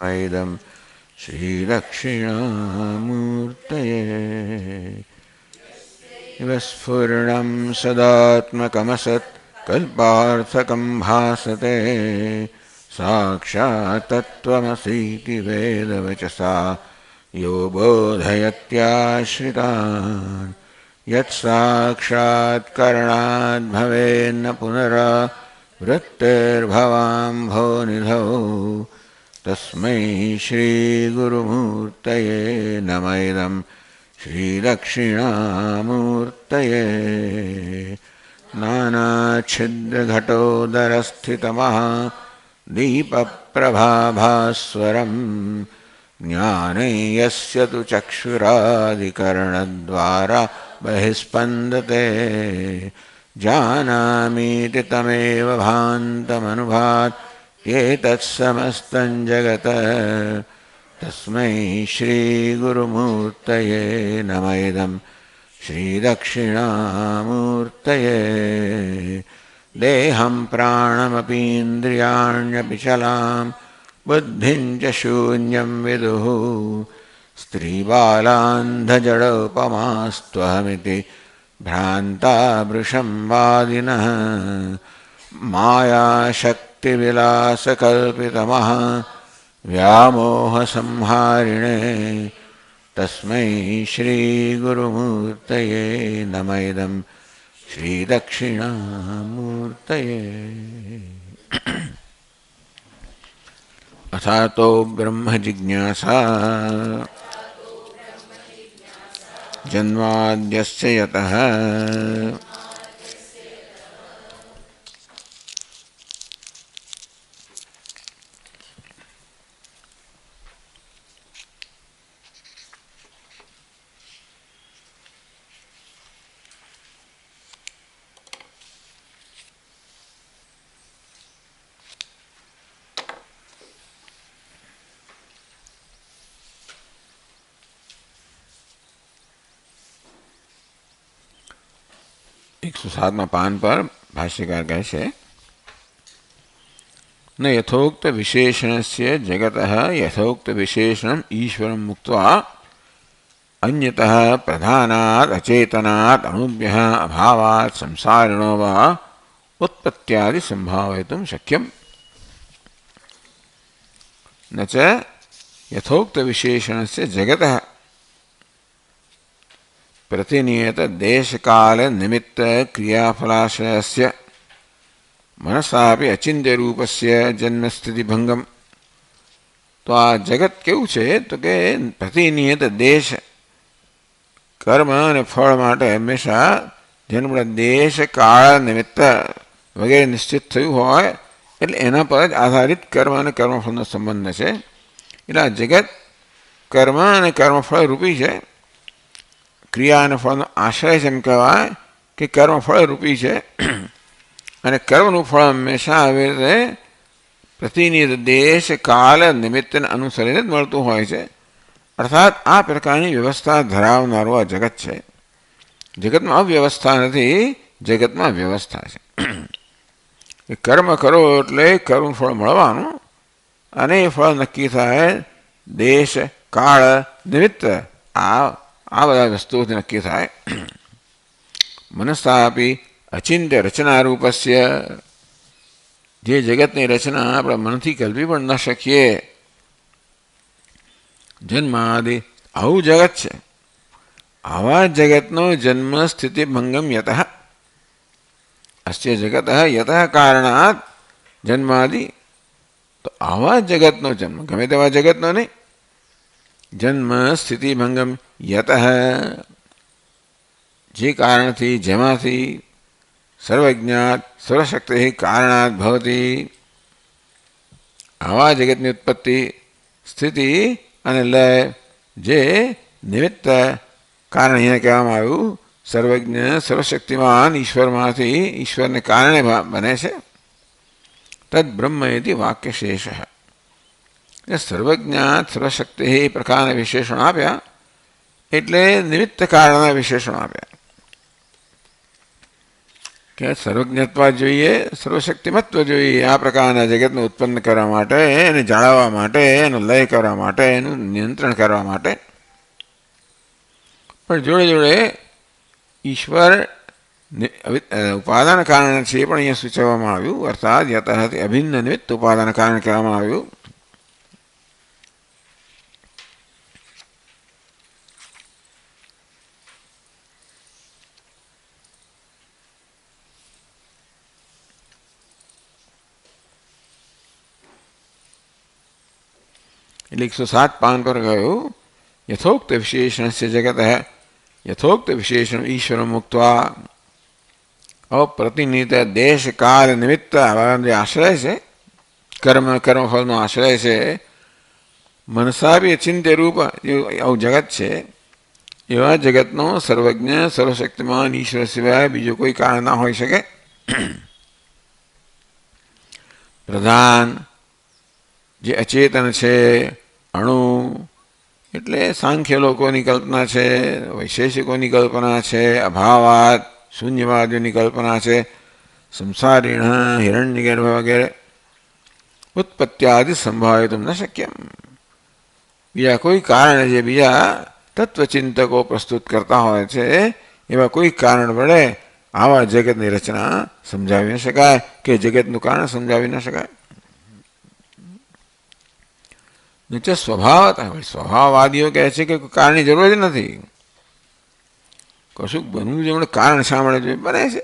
इदं श्रीदक्षिणामूर्तये इव स्फुरणं सदात्मकमसत् कल्पार्थकं भासते साक्षात् तत्त्वमसीति वेदवचसा यो बोधयत्याश्रितान् यत्साक्षात् करणाद् भवेन्न पुनरावृत्तिर्भवाम्भोनिधौ तस्मै श्रीगुरुमूर्तये नम इदं श्रीदक्षिणामूर्तये नानाच्छिद्रघटोदरस्थितमः दीपप्रभाभास्वरं ज्ञाने यस्य तु चक्षुरादिकरणद्वारा बहिस्पन्दते जानामीति तमेव भान्तमनुभात् एतत्समस्तं जगत् तस्मै श्रीगुरुमूर्तये नम इदं श्रीदक्षिणामूर्तये देहं प्राणमपीन्द्रियाण्यपि चलां बुद्धिं च शून्यं विदुः स्त्रीबालान्धजडोपमास्त्वहमिति भ्रान्ता वृषं वादिनः मायाशक्तिविलासकल्पितमः व्यामोहसंहारिणे तस्मै श्रीगुरुमूर्तये नम इदं श्रीदक्षिणामूर्तये अथातो ब्रह्मजिज्ञासा जन्माद्यस्य यतः एक 107वां पान पर भाष्यकार कहते न यथोक्त विशेषणस्य जगतः यथोक्त विशेषणम् ईश्वरं मुक्त्वा अन्यतः प्रधानात् अचेतनात् अणुभ्यः अभावात् संसारिणो वा उत्पत्त्यादि संभावयितुं शक्यम् न च यथोक्त विशेषणस्य जगतः प्रतिनियत देश काल निमित्त क्रियाफलाशयस्य मनसापि अचिंत्य रूपस्य जन्म स्थिति भंगम तो आ जगत केवुं छे तो के प्रतिनियत देश कर्म અને ફળ માટે હંમેશા જેનું દેશ કાળ નિમિત્ત વગેરે નિશ્ચિત થયું હોય એટલે એના પર જ આધારિત કર્મ અને કર્મફળનો સંબંધ છે એટલે આ જગત કર્મ અને કર્મફળ રૂપી છે ક્રિયા અને ફળનો આશ્રય છે એમ કહેવાય કે કર્મફળ રૂપી છે અને કર્મનું ફળ હંમેશા આવી રીતે પ્રતિનિધિ દેશ કાલ નિમિત્તને અનુસરીને જ મળતું હોય છે અર્થાત આ પ્રકારની વ્યવસ્થા ધરાવનારું આ જગત છે જગતમાં અવ્યવસ્થા નથી જગતમાં વ્યવસ્થા છે કર્મ કરો એટલે કર્મનું ફળ મળવાનું અને એ ફળ નક્કી થાય દેશ કાળ નિમિત્ત આ બધા વસ્તુઓથી નક્કી થાય મનસાપી અચિંત્ય રચનારૂપસ્ય જે જગતની રચના આપણે મનથી કલ્પી પણ ન શકીએ જન્માદિ આવું જગત છે આવા જગતનો જન્મ સ્થિતિ ભંગમ યતઃ અસ્ય જગત યતઃ કારણાત જન્માદિ તો આવા જગતનો જન્મ ગમે તેવા જગતનો નહીં જન્મ સ્થિતિ ભંગમ યતઃ જે કારણથી જેમાંથી સર્વજ્ઞાત સર્વશક્તિ કારણાત ભવતી આવા જગતની ઉત્પત્તિ સ્થિતિ અને લય જે નિમિત્ત કારણ અહીંયા કહેવામાં આવ્યું સર્વજ્ઞ સર્વશક્તિમાન ઈશ્વરમાંથી ઈશ્વરને કારણે બને છે તદ બ્રહ્મ ઇતિ વાક્યશેષ સર્વજ્ઞાત સર્વશક્તિ એ પ્રકારના વિશેષણ આપ્યા એટલે નિમિત્ત કારણના વિશેષણ આપ્યા કે સર્વજ્ઞત્વ જોઈએ, સર્વશક્તિમત્વ જોઈએ. આ પ્રકારના જગતને ઉત્પન્ન કરવા માટે, એને જાળવવા માટે, એનો લય કરવા માટે, એનું નિયંત્રણ કરવા માટે, પણ જોડે જોડે ઈશ્વર ઉપાદાન કારણ છે એ પણ અહીંયા સૂચવવામાં આવ્યું. અર્થાત યતઃ અભિન્ન નિમિત્ત ઉપાદાન કારણ કહેવામાં આવ્યું. એટલે 107 પાન પર ગયું યથોક્ત વિશેષણસ્ય જગત યથોક્ત વિશેષણ ઈશ્વર મુક્ત્વા અપ્રતિનિધિત દેશ કાલ નિમિત્ત જે આશ્રય છે, કર્મફળનો આશ્રય છે, મનસા બી અચિંત્ય રૂપ આવું જગત છે, એવા જગતનો સર્વજ્ઞ સર્વશક્તિમાન ઈશ્વર સિવાય બીજો કોઈ કારણ ના હોઈ શકે. પ્રધાન જે અચેતન છે, અણુ એટલે સાંખ્ય લોકોની કલ્પના છે, વૈશેષિકોની કલ્પના છે, અભાવાદ શૂન્યવાદીઓની કલ્પના છે, સંસારીણ હિરણ્યગર્ભ વગેરે ઉત્પત્ત્યાદિ સંભાવિતું ન શક્યમ. બીજા કોઈ કારણ જે બીજા તત્વચિંતકો પ્રસ્તુત કરતા હોય છે એવા કોઈ કારણ વડે આવા જગતની રચના સમજાવી ન શકાય કે જગતનું કારણ સમજાવી ન શકાય. નીચે સ્વભાવવાદીઓ કહે છે કે કારણની જરૂર જ નથી. કશુંક બનવું જોઈએ કારણ શા મળે જોઈએ? બને છે.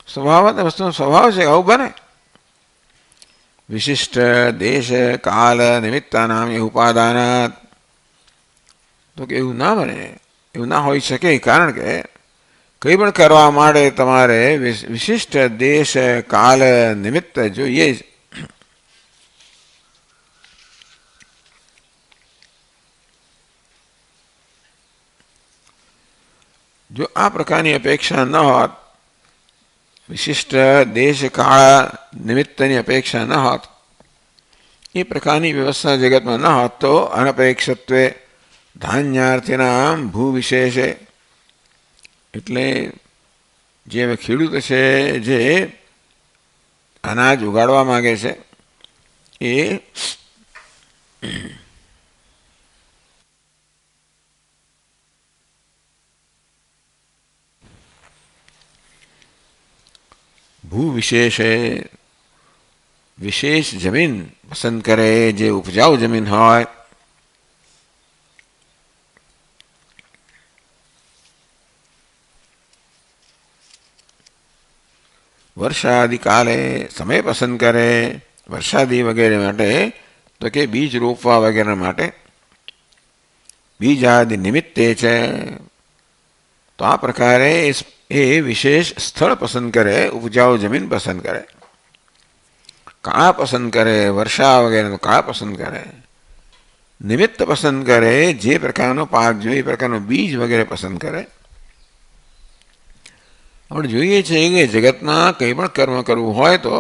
સ્વભાવ વસ્તુનો સ્વભાવ છે, આવું બને. વિશિષ્ટ દેશ કાલ નિમિત્તાનામ એ ઉપાદાન, તો કે એવું ના બને, એવું ના હોઈ શકે. કારણ કે કંઈ પણ કરવા માટે તમારે વિશિષ્ટ દેશ કાલ નિમિત્ત જોઈએ જ. જો આ પ્રકારની અપેક્ષા ન હોત, વિશિષ્ટ દેશ કાળ નિમિત્તની અપેક્ષા ન હોત, એ પ્રકારની વ્યવસ્થા જગતમાં ન હોત, તો અનપેક્ષત્વે ધાન્યાર્થીના ભૂ વિશેષે એટલે જે ખેડૂત છે જે અનાજ ઉગાડવા માગે છે એ ભૂ વિશેષે વિશેષ જમીન પસંદ કરે, જે ઉપજાઉ જમીન હોય, વર્ષાદિ કાલે સમય પસંદ કરે, વર્ષાદિ વગેરે માટે, તો કે બીજ રોપવા વગેરે માટે, બીજાદિ નિમિત્તે છે. તો આ પ્રકારે એ વિશેષ સ્થળ પસંદ કરે, ઉપજાઉ જમીન પસંદ કરે, કાળ પસંદ કરે, વર્ષા વગેરેનો કાળ પસંદ કરે, નિમિત્ત પસંદ કરે, જે પ્રકારનો પાક જોઈએ એ પ્રકારનો બીજ વગેરે પસંદ કરે. આપણે જોઈએ છીએ કે જગતમાં કંઈ પણ કર્મ કરવું હોય તો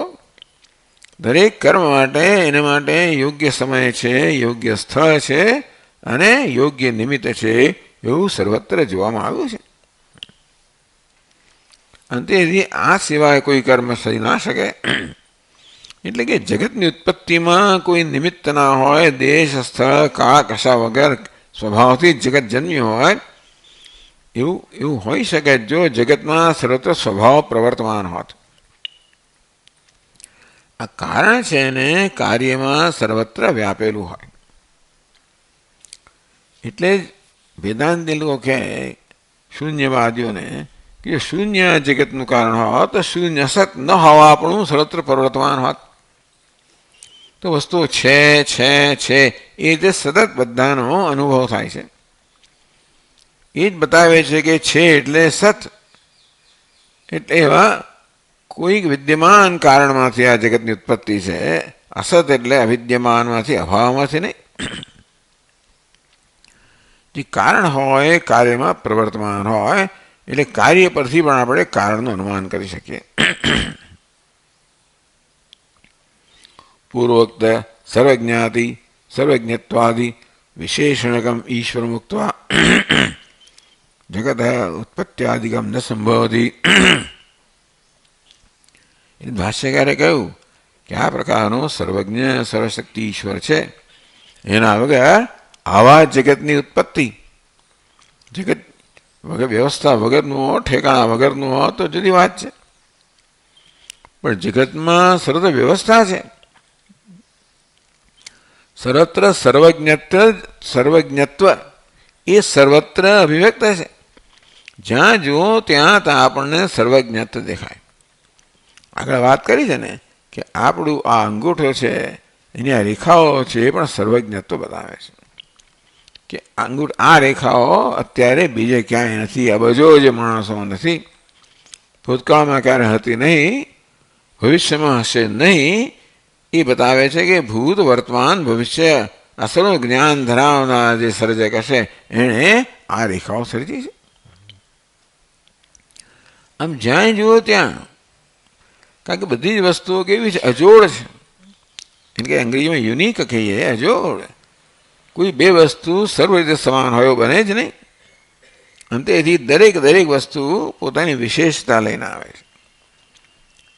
દરેક કર્મ માટે એના માટે યોગ્ય સમય છે, યોગ્ય સ્થળ છે અને યોગ્ય નિમિત્ત છે, એવું સર્વત્ર જોવામાં આવ્યું છે. અને તેથી આ સિવાય કોઈ કર્મ થઈ ના શકે. એટલે કે જગતની ઉત્પત્તિમાં કોઈ નિમિત્ત ના હોય, દેશ સ્થળ કાળ કશા વગર સ્વભાવથી જ જગત જન્મ્યું હોય, એવું હોઈ શકે જો જગતમાં સર્વત્ર સ્વભાવ પ્રવર્તમાન હોત. આ કારણ છે ને કાર્યમાં સર્વત્ર વ્યાપેલું હોય. એટલે જ વેદાંતિ લોકો કહે શૂન્યવાદીઓને કે શૂન્ય જગતનું કારણ હોત તો શૂન્ય સત ન હોવા આપણું સર્વત્ર પ્રવર્તમાન હોત. તો વસ્તુઓ છે એ જે સતત બધાનો અનુભવ થાય છે એ જ બતાવે છે કે છે એટલે સત. એટલે એવા કોઈક વિદ્યમાન કારણમાંથી આ જગતની ઉત્પત્તિ છે. અસત એટલે અવિદ્યમાનમાંથી, અભાવમાંથી નહીં. જે કારણ હોય કાર્યમાં પ્રવર્તમાન હોય, એટલે કાર્ય પરથી પણ આપણે કારણનું અનુમાન કરી શકીએ. પૂર્વોક્ત સર્વજ્ઞાતિ સર્વજ્ઞત્વાદિ વિશેષણકમ ઈશ્વર મુક્ત્વા જગત ઉત્પત્ત્યાદિકમ ન સંભવતી. એ ભાષ્યકારે કહ્યું કે આ પ્રકારનો સર્વજ્ઞ સર્વશક્તિ ઈશ્વર છે, એના વગર આવા જગતની ઉત્પત્તિ, જગત વગર વ્યવસ્થા વગરનું હો, ઠેકાણા વગરનું હો તો જુદી વાત છે, પણ જગતમાં સર્વ વ્યવસ્થા છે. સર્વત્ર સર્વજ્ઞત્વ એ સર્વત્ર અભિવ્યક્ત છે. જ્યાં જુઓ ત્યાં આપણને સર્વજ્ઞત્વ દેખાય. આગળ વાત કરી છે ને કે આપણું આ અંગૂઠો છે, એની આ રેખાઓ છે, એ પણ સર્વજ્ઞત્વ બતાવે છે કે આ રેખાઓ અત્યારે બીજે ક્યાંય નથી, અબજો જે માણસો નથી, ભૂતકાળમાં ક્યારે હતી નહીં, ભવિષ્યમાં હશે નહીં. એ બતાવે છે કે ભૂત વર્તમાન ભવિષ્ય અસલનું જ્ઞાન ધરાવનાર જે સર્જક હશે એણે આ રેખાઓ સર્જી છે. આમ જ્યાં જુઓ ત્યાં, કારણ કે બધી જ વસ્તુઓ કેવી છે, અજોડ છે. એટલે કે અંગ્રેજીમાં યુનિક કહીએ, અજોડ. કોઈ બે વસ્તુ સર્વ રીતે સમાન હોય બને જ નહીં. અને તેથી દરેક વસ્તુ પોતાની વિશેષતા લઈને આવે છે.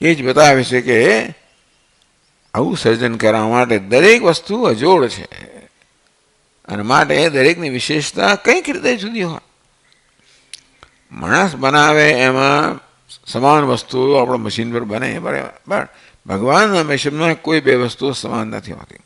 એ જ બતાવે છે કે આવું સર્જન કરવા માટે દરેક વસ્તુ અજોડ છે, અને માટે દરેકની વિશેષતા કંઈક રીતે જુદી હોય. માણસ બનાવે એમાં સમાન વસ્તુઓ આપણા મશીન પર બને બરાબર, ભગવાનના મશીનમાં કોઈ બે વસ્તુઓ સમાન નથી હોતી.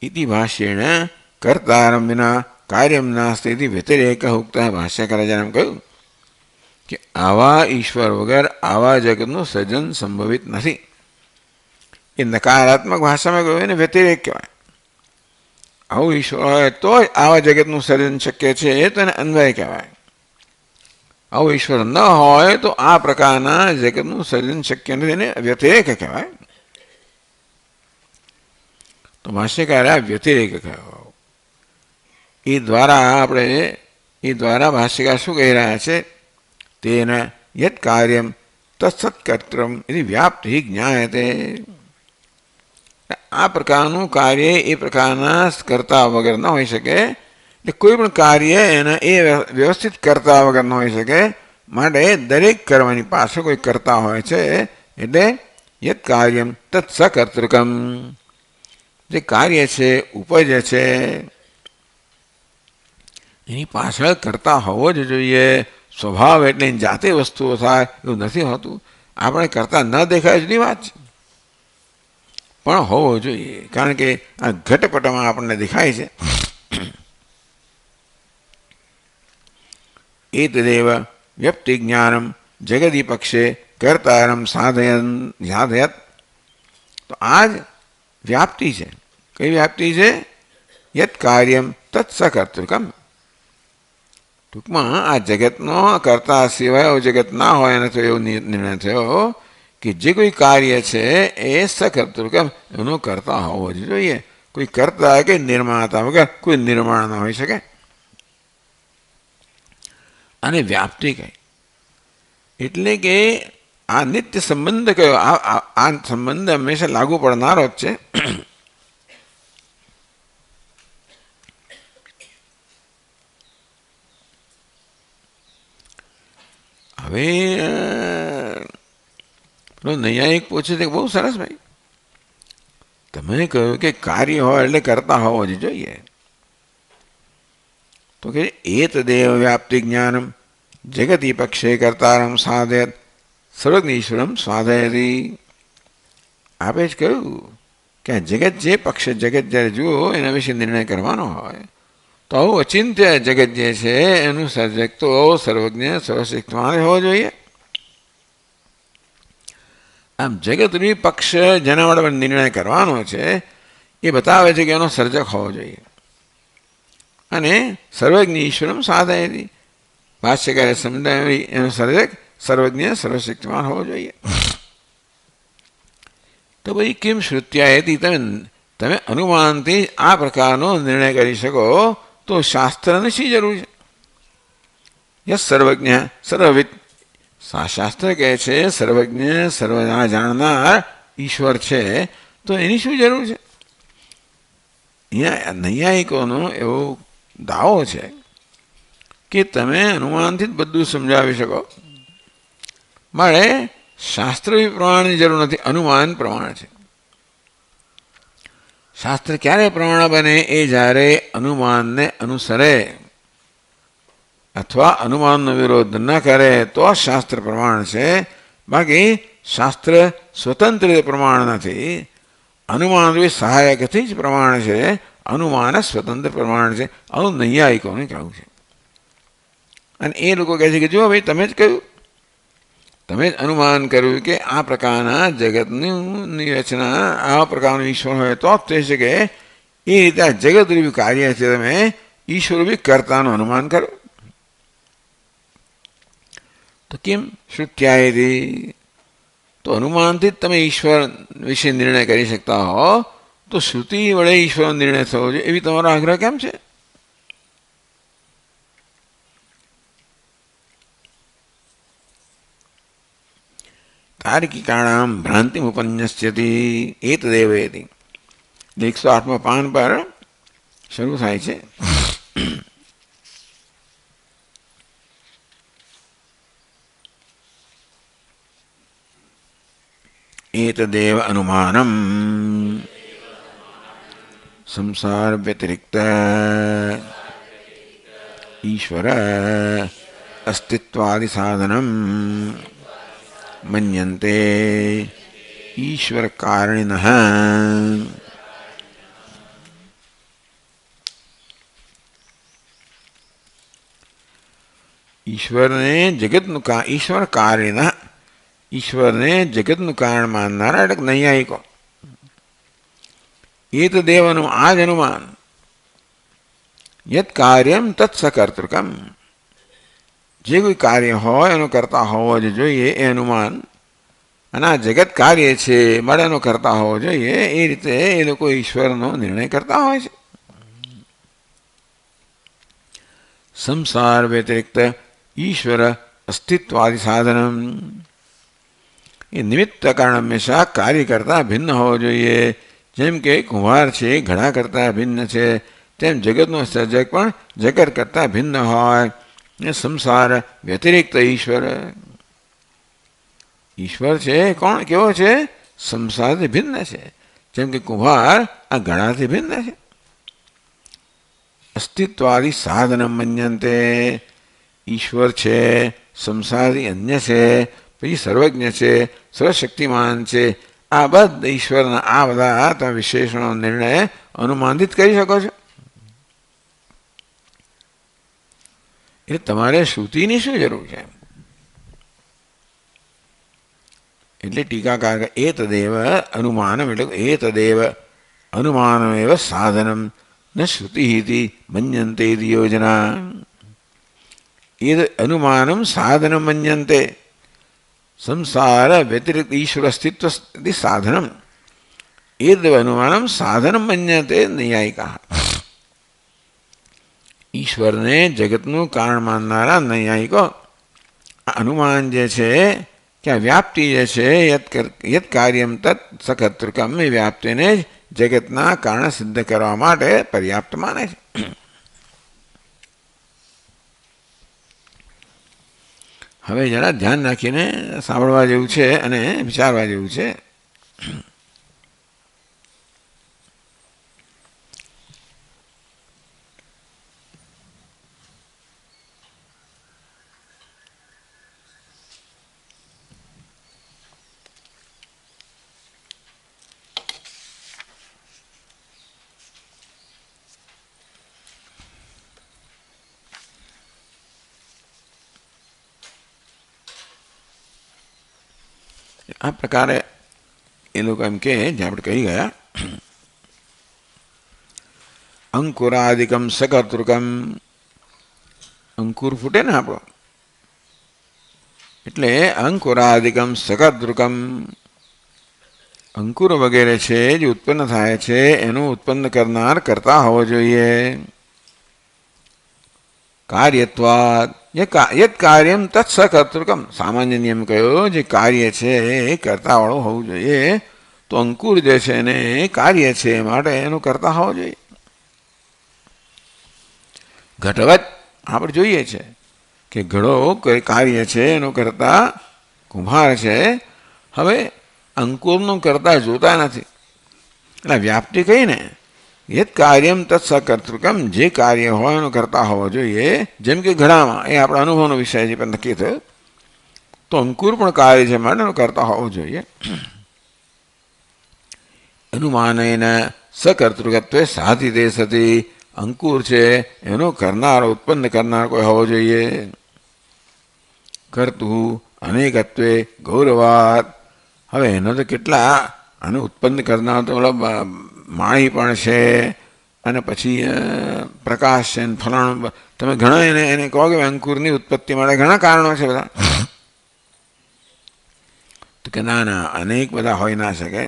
ઇતિ ભાષ્યેણ કર્તારમ વિના કાર્યમ નાસ્તિ વ્યતિરેક ઉક્ત. ભાષ્યકારે એમ કહ્યું કે આવા ઈશ્વર વગર આવા જગતનું સર્જન સંભવિત નથી. એ નકારાત્મક ભાષામાં કહ્યું એને વ્યતિરેક કહેવાય. આવું ઈશ્વર હોય તો જ આવા જગતનું સર્જન શક્ય છે, એ તો એને અન્વય કહેવાય. આવું ઈશ્વર ન હોય તો આ પ્રકારના જગતનું સર્જન શક્ય નથી, એને વ્યતિરેક કહેવાય. તો ભાષ્યકારે આ વ્યતિરેક કહેવાય. એ દ્વારા ભાષ્યકાર શું કહી રહ્યા છે, તેના યત કાર્યમ તત્સત્કર્તૃમ એ વ્યાપ્તિ જ્ઞાયતે. આ પ્રકારનું કાર્ય એ પ્રકારના કરતા વગર ન હોઈ શકે. એટલે કોઈ પણ કાર્ય એના એ વ્યવસ્થિત કરતા વગર ન હોઈ શકે. માટે દરેક કરવાની પાછળ કોઈ કરતા હોય છે. એટલે યત કાર્યમ તત્સકર્તૃકમ, જે કાર્ય છે, ઉપજ છે, એની પાછળ કરતા હોવો જ જોઈએ. સ્વભાવ એટલે જાતે વસ્તુઓ થાય એવું નથી હોતું. આપણે કરતા ન દેખાય જુદી વાત છે, પણ હોવો જોઈએ. કારણ કે આ ઘટપટમાં આપણને દેખાય છે. એતદેવ વ્યક્તિ જ્ઞાનમ જગદી પક્ષે કર્તારમ સાધયત. તો આ જ વ્યાપ્તિ છે. કઈ વ્યાપ્તિ છે? યત કાર્યમ તત્સકર્તૃકમ. ટૂંકમાં આ જગતનો કરતા સિવાય જગત ના હોય એનો તો એવો નિર્ણય થયો કે જે કોઈ કાર્ય છે એ સકર્તૃકમ, એનો કરતા હોવો જ જોઈએ. કોઈ કરતા કે નિર્માતા વગર કોઈ નિર્માણ ન હોઈ શકે. અને વ્યાપ્તિ કહી એટલે કે આ નિત્ય સંબંધ કયો, આ સંબંધ હંમેશા લાગુ પડનારો જ છે. હવે નૈયાયિક પૂછે છે બહુ સરસ ભાઈ, તમે કહ્યું કે કાર્ય હોય એટલે કરતા હોવો જ જોઈએ. તો કે એતદેવ વ્યાપ્તિ જ્ઞાનમ જગતી પક્ષે કર્તારમ સાધયત સર્વજ્ઞેશ્વરમ સાધયતી. આપે જ કહ્યું કે આ જગત જે પક્ષે જગત જ્યારે જુઓ એના વિશે નિર્ણય કરવાનો હોય તો આવું અચિંત્ય જગત જે છે એનું સર્જક તો સર્વજ્ઞ સર્વશક્તિમાન હોવો જોઈએ. આમ જગતની પક્ષ જેના માટે નિર્ણય કરવાનો છે એ બતાવે છે કે એનો સર્જક હોવો જોઈએ. અને સર્વજ્ઞ ઈશ્વરમ સાધયતી, ભાષ્યકારે સમજાવી એનો સર્જક સર્વજ્ઞ સર્વશક્તિમાન હોવો જોઈએ. તો ભાઈ કેમ શ્રુત્યાયતી, તમે અનુમાનથી આ પ્રકારનો નિર્ણય કરી શકો તો શાસ્ત્રની શી જરૂર છે? યસ સર્વજ્ઞ સર્વવિદ, શાસ્ત્ર કહે છે સર્વજ્ઞ સર્વના જાણનાર ઈશ્વર છે, તો એની શું જરૂર છે? અહીંયા નૈયાયિકોનો એવો દાવો છે કે તમે અનુમાનથી જ બધું સમજાવી શકો. મારે શાસ્ત્ર પ્રમાણની જરૂર નથી, અનુમાન પ્રમાણ છે. શાસ્ત્ર ક્યારે પ્રમાણ બને? એ જ્યારે અનુમાનને અનુસરે અથવા અનુમાનનો વિરોધ ન કરે તો શાસ્ત્ર પ્રમાણ છે. બાકી શાસ્ત્ર સ્વતંત્ર પ્રમાણ નથી. અનુમાન સહાયકથી જ પ્રમાણ છે. અનુમાન સ્વતંત્ર પ્રમાણ છે. આવું નૈયાયિકોને કહેવું છે. અને એ લોકો કહે છે કે જો ભાઈ તમે જ કહ્યું, તમે જ અનુમાન કર્યું કે આ પ્રકારના જગતની રચના આ પ્રકારનું ઈશ્વર હોય તો જ થઈ શકે. એ રીતે આ જગત રૂપી કાર્ય છે, તમે ઈશ્વર રૂપી કર્તાનું અનુમાન કરો. તો કેમ શ્રુત્યાયથી? તો અનુમાનથી જ તમે ઈશ્વર વિશે નિર્ણય કરી શકતા હો, તો શ્રુતિ વડે ઈશ્વરનો નિર્ણય થવો જોઈએ એવી તમારો આગ્રહ કેમ છે? તાર્કિકાણામ ભ્રાંતિમુપન્યસ્યતિ એતદેવેતિ 108મા પાન પર શરૂ થાય છે. एतदेव अनुमानम संसार व्यतिरिक्त ईश्वर अस्तित्वादि साधनम मन्यन्ते ईश्वर कारणिनः. ईश्वर ने जगतनु का ईश्वर कारणिनः, ईश्वरने जगतનું કારણ માનનારા એટલે નૈયાયિકો. એ તો દેવનું આ જ અનુમાન યત કાર્યમ તત્સકર્તૃકમ, જે કોઈ કાર્ય હોય એનો કરતા હોવો જ જોઈએ એ અનુમાન. અને આ જગત કાર્ય છે મળે એનો કરતા હોવો જોઈએ. એ રીતે એ લોકો ઈશ્વરનો નિર્ણય કરતા હોય છે. સંસાર વ્યતિરિક્ત ઈશ્વર અસ્તિત્વાદિ સાધનમ, એ નિમિત્ત કારણ હંમેશા કાર્ય કરતાં ભિન્ન હોવો જોઈએ. જેમ કે કુંભાર છે ઘડા કરતાં ભિન્ન છે, તેમ જગતનો સર્જક પણ જગત કરતાં ભિન્ન હોય. સંસાર વ્યતિરિક્ત ઈશ્વર, ઈશ્વર છે કોણ કેવો છે? સંસારથી ભિન્ન છે. જેમ કે કુંભાર આ ઘડાથી ભિન્ન છે. અસ્તિત્વાદિ સાધન મન્યંતે, ઈશ્વર છે સંસારથી અન્ય છે, પછી સર્વજ્ઞ છે, સર્વશક્તિમાન છે. આ બધા ઈશ્વરના આ બધા તમે વિશેષણો નિર્ણય અનુમાનિત કરી શકો છો. એટલે તમારે શ્રુતિની શું જરૂર છે? એટલે ટીકાકાર એતદેવ અનુમાનમ, એટલે એતદેવ અનુમાનમેવ સાધનમ ન શ્રુતિ મન્યંતે યોજના. એ અનુમાનમ સાધનમ મન્યંતે, સંસાર વ્યતિરિક્ત ઈશ્વર અસ્તિત્વ સાધનમ, એ અનુમાનમ સાધનમ મન્યતે નૈયાયિકા. ઈશ્વરને જગતનું કારણ માનનારા નૈયાયિકો અનુમાન જે છે કે આ વ્યાપ્તિ જે છે યત કાર્યમ તત્ સકર્તૃકમ, એ વ્યાપ્તિને જ જગતના કારણ સિદ્ધ કરવા માટે પર્યાપ્ત માને છે. હવે જરા ધ્યાન રાખીને સાંભળવા જેવું છે અને વિચારવા જેવું છે. આ પ્રકારે એ લોકો એમ કે જે આપણે કહી ગયા, અંકુરાદિકમ સકર્તૃકમ, અંકુર ફૂટે ને આપણો, એટલે અંકુરાદિકમ સકર્તૃકમ, અંકુર વગેરે છે જે ઉત્પન્ન થાય છે એનું ઉત્પન્ન કરનાર કરતા હોવો જોઈએ. કાર્યત્વાદ યત કાર્યમ તત્ સકર્તૃકમ, સામાન્ય નિયમ કયો જે કાર્ય છે એ કરતાવાળો હોવું જોઈએ. તો અંકુર જે છે એને કાર્ય છે માટે એનું કરતા હોવો જોઈએ. ઘટવત આપણે જોઈએ છે કે ઘડો કોઈ કાર્ય છે એનો કરતા કુંભાર છે, હવે અંકુરનું કરતા જોતા નથી. એટલે વ્યાપ્તિ કહીને યત કાર્યમ તત્સકર્તૃકમ, જે કાર્ય હોય એનો કરતા હોવો જોઈએ. જેમ કે ઘડામાં એ આપણા અનુભવનો વિષય છે પણ નક્કી થયો, તો અંકુર પણ કાર્ય છે માટે એનો કરતા હોવો જોઈએ. અનુમાનેન સકર્તૃકત્વે સાધિતે સતી, અંકુર છે એનો કરનાર ઉત્પન્ન કરનાર કોઈ હોવો જોઈએ. કર્તુ અનેકત્વે ગૌરવાત, હવે એનો તો કેટલા આને ઉત્પન્ન કરનાર તો મતલબ માળી પણ છે અને પછી પ્રકાશ છે ને ફલાણું, તમે ઘણા એને કહો કે અંકુરની ઉત્પત્તિ માટે ઘણા કારણો છે બધા, તો કે ના ના અનેક બધા હોઈ ના શકે.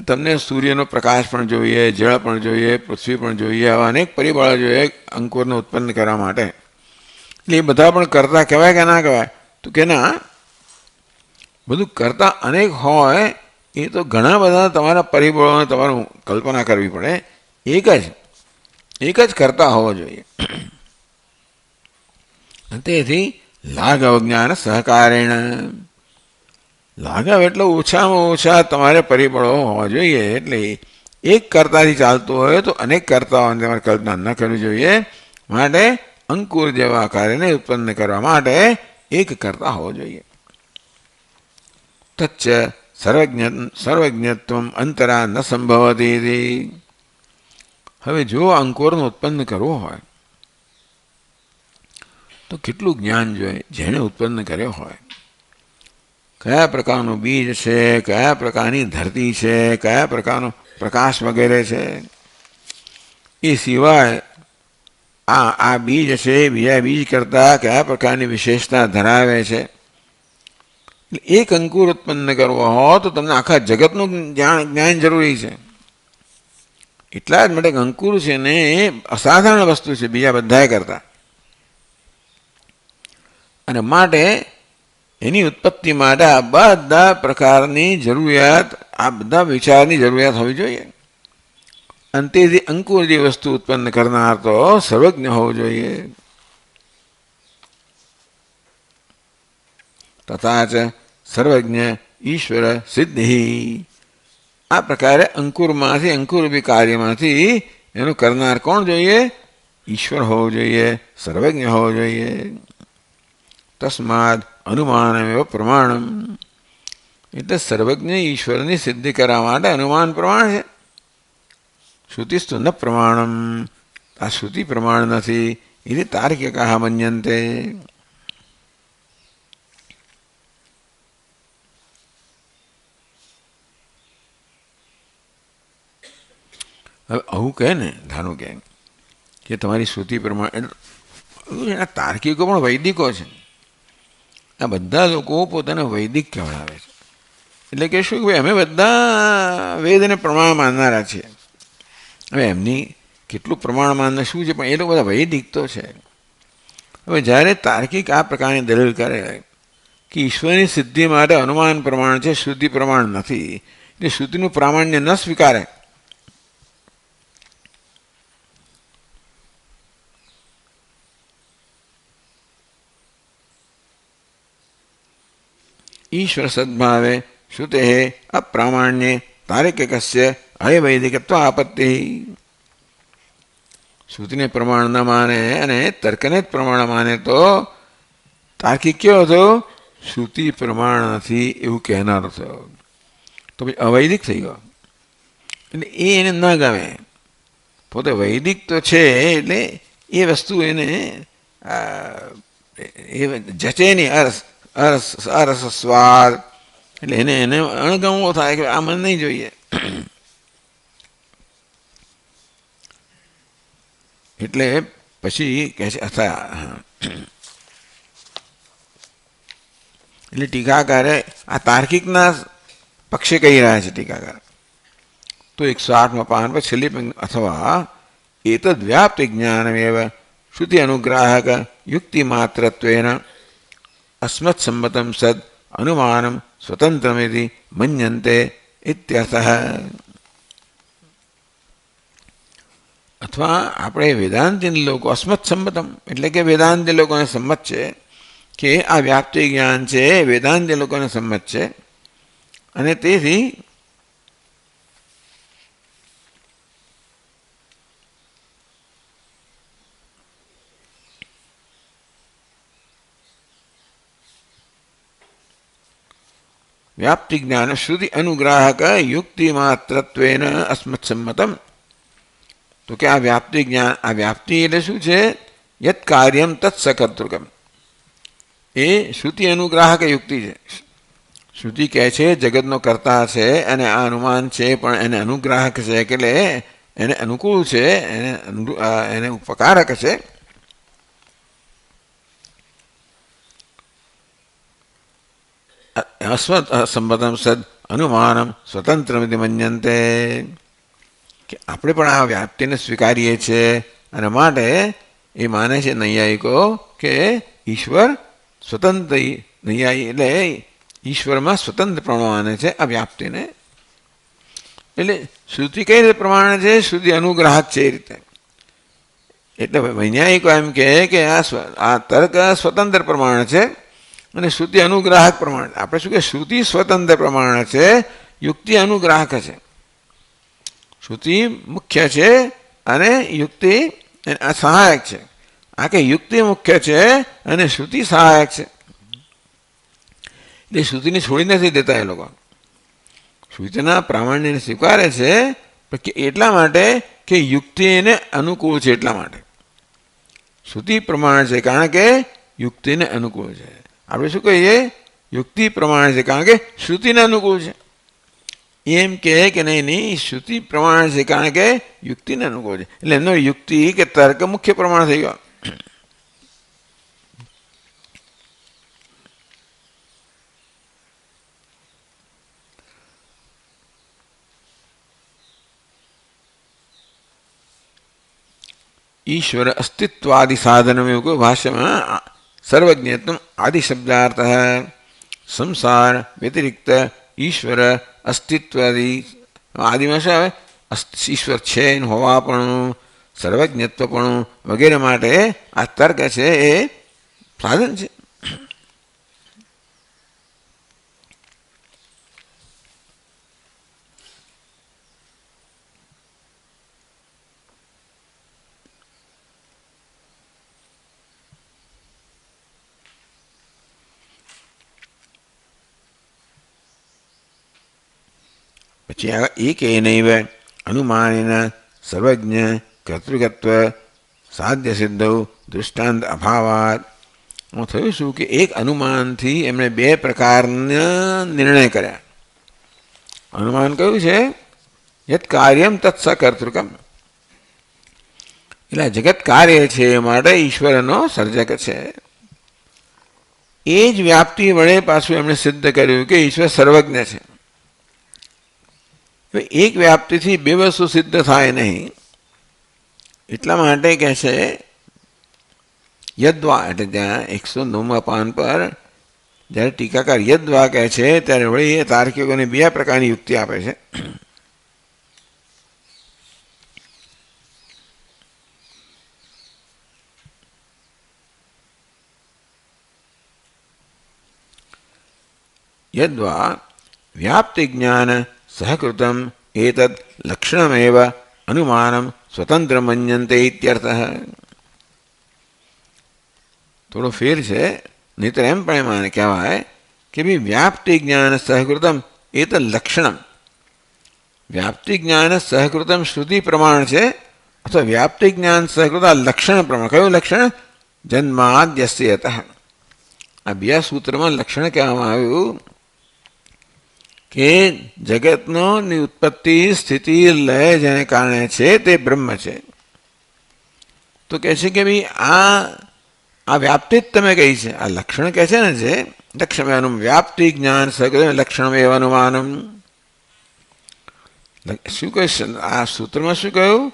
તમને સૂર્યનો પ્રકાશ પણ જોઈએ, જળ પણ જોઈએ, પૃથ્વી પણ જોઈએ, આવા અનેક પરિબળો જોઈએ અંકુરને ઉત્પન્ન કરવા માટે. એટલે એ બધા પણ કરતા કહેવાય કે ના કહેવાય? તો કે ના, બધું કરતા અનેક હોય એ તો ઘણા બધા તમારા પરિબળોને તમારું કલ્પના કરવી પડે. એક જ કરતા હોવો જોઈએ. તેથી લાઘવ જ્ઞાન સહકારેણ, લાઘવ એટલે ઓછામાં ઓછા તમારે પરિબળો હોવા જોઈએ. એટલે એક કરતાથી ચાલતું હોય તો અનેક કરતાઓને તમારે કલ્પના ન કરવી જોઈએ. માટે અંકુર જેવા કાર્યને ઉત્પન્ન કરવા માટે એક કરતા હોવો જોઈએ. તચ્ચ સર્વજ્ઞત્વ અંતરા ન સંભવતી. હવે જો અંકુરનો ઉત્પન્ન કરવો હોય તો કેટલું જ્ઞાન જોઈએ જેણે ઉત્પન્ન કર્યો હોય. કયા પ્રકારનું બીજ છે, કયા પ્રકારની ધરતી છે, કયા પ્રકારનો પ્રકાશ વગેરે છે, એ સિવાય આ બીજ છે બીજા બીજ કરતાં કયા પ્રકારની વિશેષતા ધરાવે છે. એક અંકુર ઉત્પન્ન કરવો હોય તો તમને આખા જગતનું જ્ઞાન જરૂરી છે. એટલા જ માટે અંકુર છે ને એ અસાધારણ વસ્તુ છે બીજા બધાએ કરતા, અને માટે એની ઉત્પત્તિ માટે આ બધા પ્રકારની જરૂરિયાત, આ બધા વિચારની જરૂરિયાત હોવી જોઈએ. અને તેથી અંકુર જે વસ્તુ ઉત્પન્ન કરનાર તો સર્વજ્ઞ હોવો જોઈએ. તથા ચ સર્વજ્ઞ ઈશ્વર સિદ્ધિ, આ પ્રકારે અંકુરમાંથી અંકુરરૂપી કાર્યમાંથી એનું કરનાર કોણ જોઈએ? ઈશ્વર હોવો જોઈએ, સર્વજ્ઞ હોવો જોઈએ. તસ્માદ અનુમાનમેવ પ્રમાણમ, એટલે સર્વજ્ઞ ઈશ્વરની સિદ્ધિ કરવા માટે અનુમાન પ્રમાણ છે. શ્રુતિસ્તુ ન પ્રમાણમ, આ શ્રુતિ પ્રમાણ નથી. એ તાર્કિકા મન્યન્તે. હવે આવું કહે ને, ધારો કે તમારી શ્રુતિ પ્રમાણે, એના તાર્કિકો પણ વૈદિકો છે. આ બધા લોકો પોતાને વૈદિક કહેવાવે છે. એટલે કે શું, ભાઈ અમે બધા વેદને પ્રમાણ માનનારા છીએ. હવે એમની કેટલું પ્રમાણ માનના શું છે, પણ એ લોકો બધા વૈદિક તો છે. હવે જ્યારે તાર્કિક આ પ્રકારની દલીલ કરે કે ઈશ્વરની સિદ્ધિ માટે અનુમાન પ્રમાણ છે, શ્રુતિ પ્રમાણ નથી, એટલે શ્રુતિનું પ્રામાણ્ય ન સ્વીકારે, ઈશ્વર સદ્ભાવે શ્રુતે અપ્રામાણ્યે તાર્કિકસ્ય અવૈદિકત્વ આપત્તિ. શ્રુતિને પ્રમાણ ન માને અને તર્કને જ પ્રમાણ માને તો તાર્કિક કેવો હતો? શ્રુતિ પ્રમાણ નથી એવું કહેનાર થયો, તો ભાઈ અવૈદિક થઈ ગયો. એટલે એને ન ગમે. પોતે વૈદિક તો છે એટલે એ વસ્તુ એને જચે નહીં. અરસ સ્વાદ, એટલે એને અણગમવો થાય કે આ મને નહીં જોઈએ. એટલે પછી કહે છે એટલે ટીકાકારે આ તાર્કિકના પક્ષે કહી રહ્યા છે ટીકાકાર. તો 108માં પાન પર છેલ્લી અથવા એતદ વ્યાપ્ત જ્ઞાનમેવ શ્રુતિ અનુગ્રાહક યુક્તિ માત્રત્વેન અસ્મત સંમતમ સદ અનુમાનમ સ્વતંત્રમિતિ મન્યન્તે ઇત્યર્થઃ. અથવા આપણે વેદાંતી લોકો અસ્મત સંમતમ એટલે કે વેદાંતી લોકોને સંમત છે કે આ વ્યાપ્તિ જ્ઞાન છે વેદાંતી લોકોને સંમત છે અને તેથી વ્યાપ્તિ જ્ઞાન શ્રુતિ અનુગ્રાહક યુક્તિ માત્રત્વેન અસ્મત સંમતમ તો કે આ વ્યાપ્તિ જ્ઞાન આ વ્યાપ્તિ એટલે શું છે યત કાર્યમ તત્સકર્તૃકમ એ શ્રુતિ અનુગ્રાહક યુક્તિ છે. શ્રુતિ કહે છે જગતનો કર્તા છે અને આ અનુમાન છે પણ એને અનુગ્રાહક છે એટલે એને અનુકૂળ છે એને ઉપકારક છે. સંબતમ સદ અનુમાનમ સ્વતંત્રમિતિ મન્યંતે કે આપણે પણ આ વ્યાપ્તિને સ્વીકારીએ છીએ અને માટે એ માને છે નૈયાયિકો કે ઈશ્વર સ્વતંત્ર નૈયાયી એટલે ઈશ્વરમાં સ્વતંત્ર પ્રમાણે છે આ વ્યાપ્તિને. એટલે શ્રુતિ કઈ રીતે પ્રમાણે છે શ્રુતિ અનુગ્રાહક છે એ રીતે. એટલે વૈજ્ઞાનિકો એમ કહે કે આ તર્ક સ્વતંત્ર પ્રમાણે છે અને શ્રુતિ અનુગ્રાહક પ્રમાણે. આપણે શું કે શ્રુતિ સ્વતંત્ર પ્રમાણે છે યુક્તિ અનુગ્રાહક છે. શ્રુતિ મુખ્ય છે અને યુક્તિ સહાયક છે. આ કે યુક્તિ મુખ્ય છે અને શ્રુતિ સહાયક છે. એટલે શ્રુતિને છોડી નથી દેતા એ લોકો. શ્રુતિના પ્રામાણ્યને સ્વીકારે છે એટલા માટે કે યુક્તિ એને અનુકૂળ છે એટલા માટે. શ્રુતિ પ્રમાણે છે કારણ કે યુક્તિને અનુકૂળ છે. આપણે શું કહીએ યુક્તિ પ્રમાણે છે કારણ કે શ્રુતિને અનુકૂળ છે. એમ કહે કે નહીં શ્રુતિ પ્રમાણે છે કારણ કે યુક્તિને અનુકૂળ છે. એટલે એમનો યુક્તિ કે તર્ક મુખ્ય પ્રમાણ થઈ ગયો. ईश्वर अस्तित्वादि साधनम એવું ભાષ્યમાં સર્વજ્ઞત્વમ આદિ શબ્દાર્થ સંસાર વ્યતિરિક્ત ઈશ્વર અસ્તિત્વાદિ આદિમાં શું આવે ઈશ્વર છે હોવાપણું સર્વજ્ઞત્વપણું વગેરે માટે આ તર્ક છે એ સાધન છે. પછી એકેનૈવ અનુમાનેન સર્વજ્ઞ કર્તૃકત્વ સાધ્ય સિદ્ધૌ દૃષ્ટાંત અભાવાત. થયું શું કે એક અનુમાનથી એમણે બે પ્રકારના નિર્ણય કર્યા. અનુમાન કયું છે યત કાર્યમ તત્સકર્તૃકમ એટલે જગત કાર્ય છે માટે ઈશ્વરનો સર્જક છે. એ જ વ્યાપ્તિ વડે પાછું એમણે સિદ્ધ કર્યું કે ઈશ્વર સર્વજ્ઞ છે. એક વ્યાપ્તિથી બે વસ્તુ સિદ્ધ થાય નહીં એટલા માટે કહે છે યદ્વા એટલે ત્યાં 109 પાન પર જ્યારે ટીકાકાર યદ્વા કહે છે ત્યારે વળી એ તાર્કિકોને બે પ્રકારની યુક્તિ આપે છે. યદ્વા વ્યાપ્તિ જ્ઞાન સહકૃતમ એતદ લક્ષણમેવ અનુમાનમ સ્વતંત્ર મન્યન્તે ઇત્યર્થ. થોડો ફેર છે નહીતર એમ પણ એમાં કહેવાય કે ભાઈ વ્યાપ્તિ જ્ઞાન સહકૃતમ એતદ લક્ષણમ. વ્યાપ્તિ જ્ઞાન સહકૃતમ શ્રુતિ પ્રમાણ છે અથવા વ્યાપ્તિ જ્ઞાન સહકૃત લક્ષણ પ્રમાણ. કયું લક્ષણ જન્માદ્યસ્યતઃ. આ બે સૂત્રમાં લક્ષણ કહેવામાં આવ્યું કે જગતનો ઉત્પત્તિ સ્થિતિ લય જેને કારણે છે તે બ્રહ્મ છે. તો કહે છે કે ભાઈ આ વ્યાપ્તિ જ તમે કહી છે. આ લક્ષણ કહે છે ને જે લક્ષણ વ્યાપ્તિ જ્ઞાન સહકૃત લક્ષણ એવ અનુમાનમ. શું કહે આ સૂત્રમાં શું કહ્યું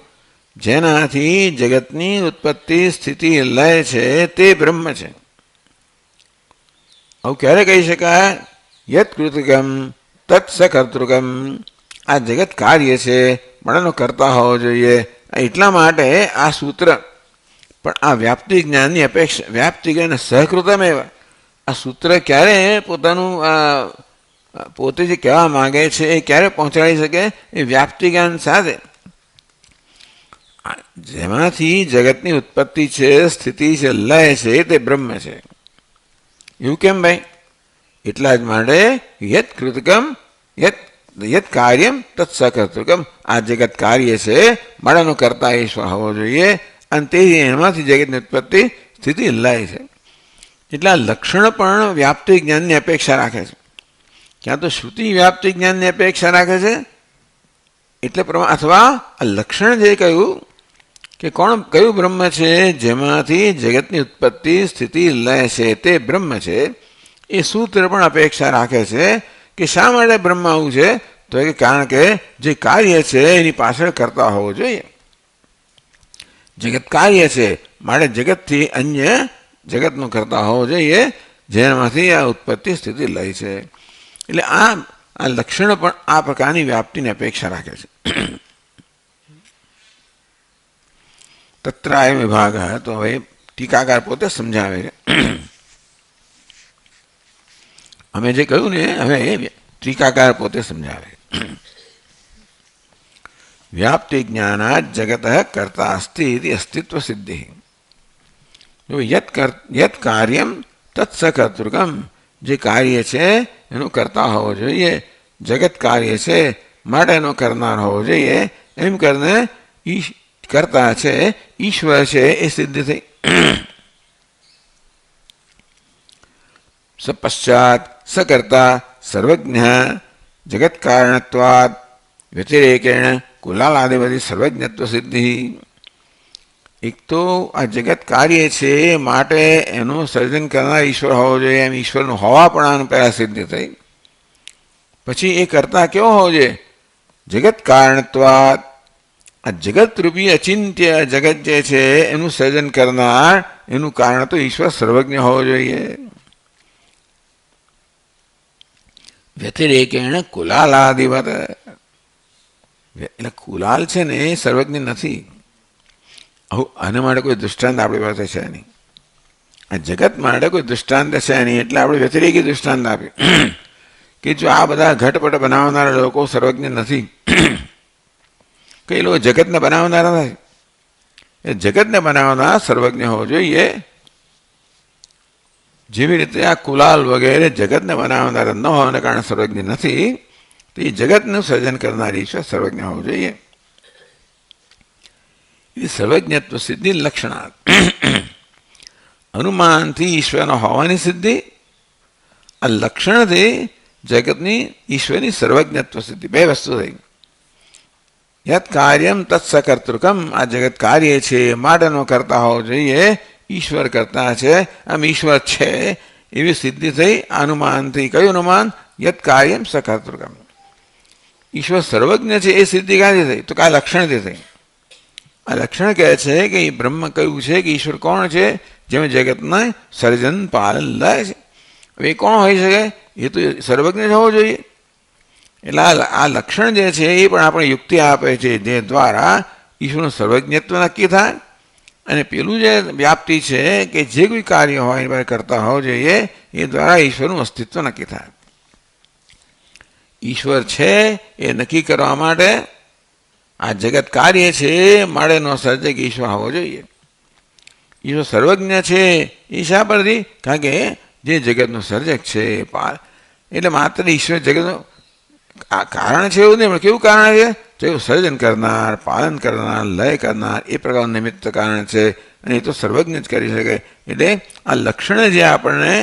જેનાથી જગતની ઉત્પત્તિ સ્થિતિ લય છે તે બ્રહ્મ છે. આવું ક્યારે કહી શકાય યત કૃતિકમ તત્સકર્તૃકમ. આ જગત કાર્ય છે પણ એનો કરતા હોવો જોઈએ એટલા માટે આ સૂત્ર પણ આ વ્યાપ્તિ જ્ઞાનની અપેક્ષા વ્યાપ્તિ જ્ઞાન સહકૃતમેવ આ સૂત્ર ક્યારે પોતાનું પોતે જે કહેવા માંગે છે એ ક્યારે પહોંચાડી શકે? એ વ્યાપ્તિ જ્ઞાન સાથે, જેમાંથી જગતની ઉત્પત્તિ છે, સ્થિતિ છે, લય છે, તે બ્રહ્મ છે. એવું કેમ ભાઈ? એટલા જ માટે યત કૃતકમ યત કાર્યમ તત્સકર્તૃકમ, આ જગત કાર્ય છે મારાનો કરતા ઈશ્વર હોવો જોઈએ, અને તે એમાંથી જગતની ઉત્પત્તિ સ્થિતિ લય છે. એટલે આ લક્ષણ પણ વ્યાપ્તિ જ્ઞાનની અપેક્ષા રાખે છે. ક્યાં તો શ્રુતિ વ્યાપ્તિ જ્ઞાનની અપેક્ષા રાખે છે એટલે અથવા આ લક્ષણ જે કહ્યું કે કયું બ્રહ્મ છે જેમાંથી જગતની ઉત્પત્તિ સ્થિતિ લય છે તે બ્રહ્મ છે, એ સૂત્ર પણ અપેક્ષા રાખે છે કે શા માટે બ્રહ્મ આવું છે? તો કે કારણ કે જે કાર્ય છે એની પાછળ કરતા હોવો જોઈએ. જગત કાર્ય છે માટે જગતથી અન્ય જગતનું કરતા હોવો જોઈએ, જેનામાંથી આ ઉત્પત્તિ સ્થિતિ લય છે. એટલે આ લક્ષણ પણ આ પ્રકારની વ્યાપ્તિની અપેક્ષા રાખે છે. તત્રાય વિભાગ. તો હવે ટીકાકાર પોતે સમજાવે છે. અમે જે કહ્યું ને હવે ટીકાકાર પોતે સમજાવે. વ્યાપ્તિ જ્ઞાનાત જગત કર્તા અસ્તિ અસ્તિત્વ સિદ્ધિ. યત કાર્યમ તત્સકર્તૃકમ, જે કાર્ય છે એનું કરતા હોવો જોઈએ, જગત કાર્ય છે માટે એનો કરનાર હોવો જોઈએ, એમ કરીને કરતા છે ઈશ્વર છે એ સિદ્ધ થઈ. સપશ્ચાત સકર્તા સર્વજ્ઞ જગત કારણત્વાદ વ્યતિરેકેણ કુલાલાદિવતી સર્વજ્ઞત્વ સિદ્ધિ. એક તો આ જગત કાર્ય છે માટે એનું સર્જન કરનાર ઈશ્વર હોવો જોઈએ, એમ ઈશ્વરનું હોવાપણાનું પહેલાં સિદ્ધ થઈ. પછી એ કરતા કેવો હોવો જોઈએ? જગત કારણત્વાદ, આ જગતરૂપી અચિંત્ય જગત જે છે એનું સર્જન કરનાર એનું કારણ તો ઈશ્વર સર્વજ્ઞ હોવો જોઈએ. વ્યતિરેકેણ કુલાલાદિવત, એટલે કુલાલ છે ને એ સર્વજ્ઞ નથી. આના માટે કોઈ દૃષ્ટાંત આપણી પાસે છે નહીં. આ જગત માટે કોઈ દૃષ્ટાંત છે નહીં, એટલે આપણે વ્યતિરેકી દૃષ્ટાંત આપ્યું કે જો આ બધા ઘટપટ બનાવનારા લોકો સર્વજ્ઞ નથી, કે એ લોકો જગતને બનાવનારા નથી. એ જગતને બનાવનાર સર્વજ્ઞ હોવો જોઈએ. જેવી રીતે આ કુલાલ વગેરે જગતને બનાવનારા ન હોવાને કારણે સર્વજ્ઞ નથી, તો એ જગતનું સર્જન કરનાર ઈશ્વર સર્વજ્ઞ હોવું જોઈએ. એ સર્વજ્ઞત્વ સિદ્ધિ લક્ષણાર્થ. અનુમાનથી ઈશ્વરનો હોવાની સિદ્ધિ, આ લક્ષણથી જગતની ઈશ્વરની સર્વજ્ઞત્વ સિદ્ધિ. બે વસ્તુ થઈ. યત કાર્યમ તત્સકર્તૃકમ, આ જગત કાર્ય છે માટેનો કરતા હોવો જોઈએ, ઈશ્વર કરતા છે, આમ ઈશ્વર છે એવી સિદ્ધિ થઈ અનુમાનથી. કયું અનુમાન? યત કાર્યમ સકર્તૃકમ, ઈશ્વર સર્વજ્ઞ છે એ સિદ્ધિ ક્યાંથી થઈ? તો કાંઈ લક્ષણથી થઈ. આ લક્ષણ કહે છે કે એ બ્રહ્મ કયું છે કે ઈશ્વર કોણ છે? જેમાં જગતના સર્જન પાલન લય છે. હવે એ કોણ હોઈ શકે? એ તો સર્વજ્ઞ જ હોવો જોઈએ. એટલે આ લક્ષણ જે છે એ પણ આપણે યુક્તિ આપે છે, જે દ્વારા ઈશ્વરનું સર્વજ્ઞત્વ નક્કી થાય. અને પેલું જે વ્યાપ્તિ છે કે જે કોઈ કાર્ય હોય એની કરતા હોવો જોઈએ, એ દ્વારા ઈશ્વરનું અસ્તિત્વ નક્કી થાય. ઈશ્વર છે એ નક્કી કરવા માટે આ જગત કાર્ય છે માટેનો સર્જક ઈશ્વર હોવો જોઈએ. ઈશ્વર સર્વજ્ઞ છે એ શા પરથી? કારણ કે જે જગતનું સર્જક છે એટલે માત્ર ઈશ્વર જગતનું આ કારણ છે એવું નહીં, પણ કેવું કારણ છે? તો એવું સર્જન કરનાર, પાલન કરનાર, લય કરનાર એ પ્રકારનું નિમિત્ત કારણ છે, અને એ તો સર્વજ્ઞ જ કરી શકે. એટલે આ લક્ષણ જે આપણને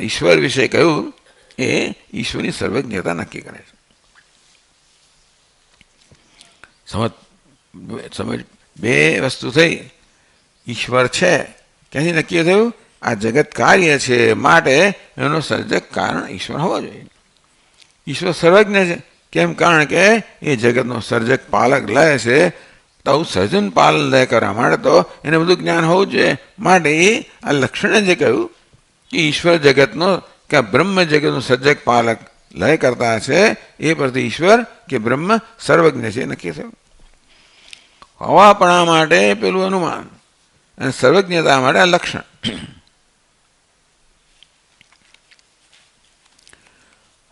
ઈશ્વર વિશે કહ્યું એ ઈશ્વરની સર્વજ્ઞતા નક્કી કરે છે. સમજ બે વસ્તુ થઈ. ઈશ્વર છે ક્યાંથી નક્કી થયું? આ જગત કાર્ય છે માટે એનો સર્જક કારણ ઈશ્વર હોવો જોઈએ. ઈશ્વર સર્વજ્ઞ છે. કેમ? કારણ કે એ જગતનો સર્જક પાલક લય છે, તો સર્જન પાલન લય કરવા માટે તો એને બધું જ્ઞાન હોવું જોઈએ. માટે એ આ લક્ષણે જે કહ્યું કે ઈશ્વર જગતનો કે બ્રહ્મ જગતનું સર્જક પાલક લય કરતા છે, એ પરથી ઈશ્વર કે બ્રહ્મ સર્વજ્ઞ છે નક્કી થયું. હોવાપણા માટે પેલું અનુમાન અને સર્વજ્ઞતા માટે આ લક્ષણ.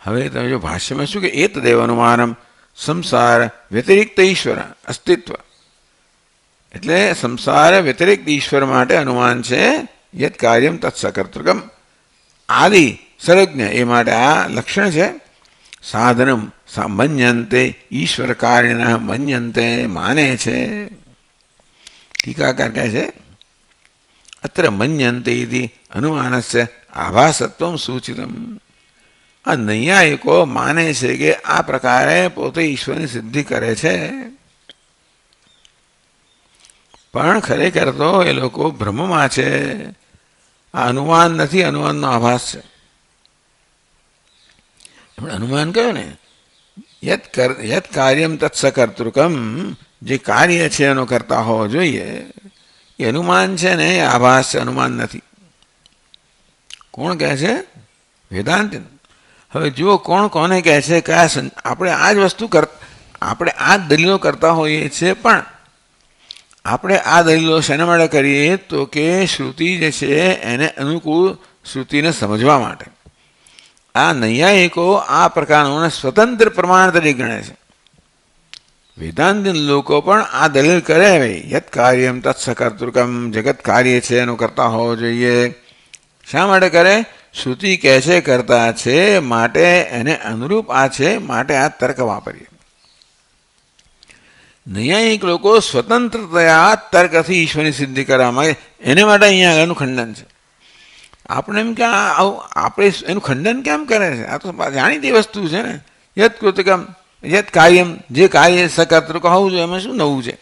હવે તમે જો ભાષ્યમાં શું કે એતદેવ અનુમાનમ સંસાર વ્યતિરિક્ત ઈશ્વર અસ્તિત્વ, એટલે સંસાર વ્યતિરિક્ત ઈશ્વર માટે અનુમાન છે. યત કાર્યમ તત્સકર્તૃકમ આદિ સર્વજ્ઞ એ માટે આ લક્ષણ છે. સાધનમ મન્યંતે ઈશ્વર કાર્યના મન્યંતે માને છે. ટીકાકાર કહે છે અત્ર મન્યંતે ઇતિ અનુમાનસ્ય આભાસત્વમ સૂચિતમ. આ નૈયાયિકો માને છે કે આ પ્રકારે પોતે ઈશ્વરની સિદ્ધિ કરે છે, પણ ખરેખર તો એ લોકો ભ્રમમાં છે. આ અનુમાન નથી, અનુમાનનો આભાસ છે. અનુમાન કયો ને યત કાર્યમ તત્સકર્તૃકમ, જે કાર્ય છે એનો કરતા હોવો જોઈએ એ અનુમાન છે ને, એ આભાસ છે, અનુમાન નથી. કોણ કહે છે? વેદાંત. હવે જુઓ કોણ કોને કહે છે કે આપણે આ જ વસ્તુ આપણે આ જ દલીલો કરતા હોઈએ છીએ, પણ આપણે આ દલીલો શેના માટે કરીએ તો કે શ્રુતિ જે છે એને અનુકૂળ શ્રુતિને સમજવા માટે. આ નૈયાયિકો આ પ્રકારનું સ્વતંત્ર પ્રમાણ તરીકે ગણે છે. વેદાંતિન લોકો પણ આ દલીલ કરે યત કાર્યમ તત્સકર્તૃકમ, જગત કાર્ય છે એનું કરતા હોવો જોઈએ. શા માટે કરે? શ્રુતિ કહે છે કરતા છે, માટે એને અનુરૂપ આ છે, માટે આ તર્ક વાપરીએ. નૈયાયિક લોકો સ્વતંત્રતયા તર્કથી ઈશ્વરની સિદ્ધિ કરવા માંગે, એને માટે અહીંયા આગળનું ખંડન છે. આપણે એમ કે આપણે એનું ખંડન કેમ કરે છે? આ તો જાણીતી વસ્તુ છે ને. યત કૃતિકમ યત કાર્યમ, જે કાર્ય સકર્તૃક હોવું જોઈએ, એમાં શું નવું છે?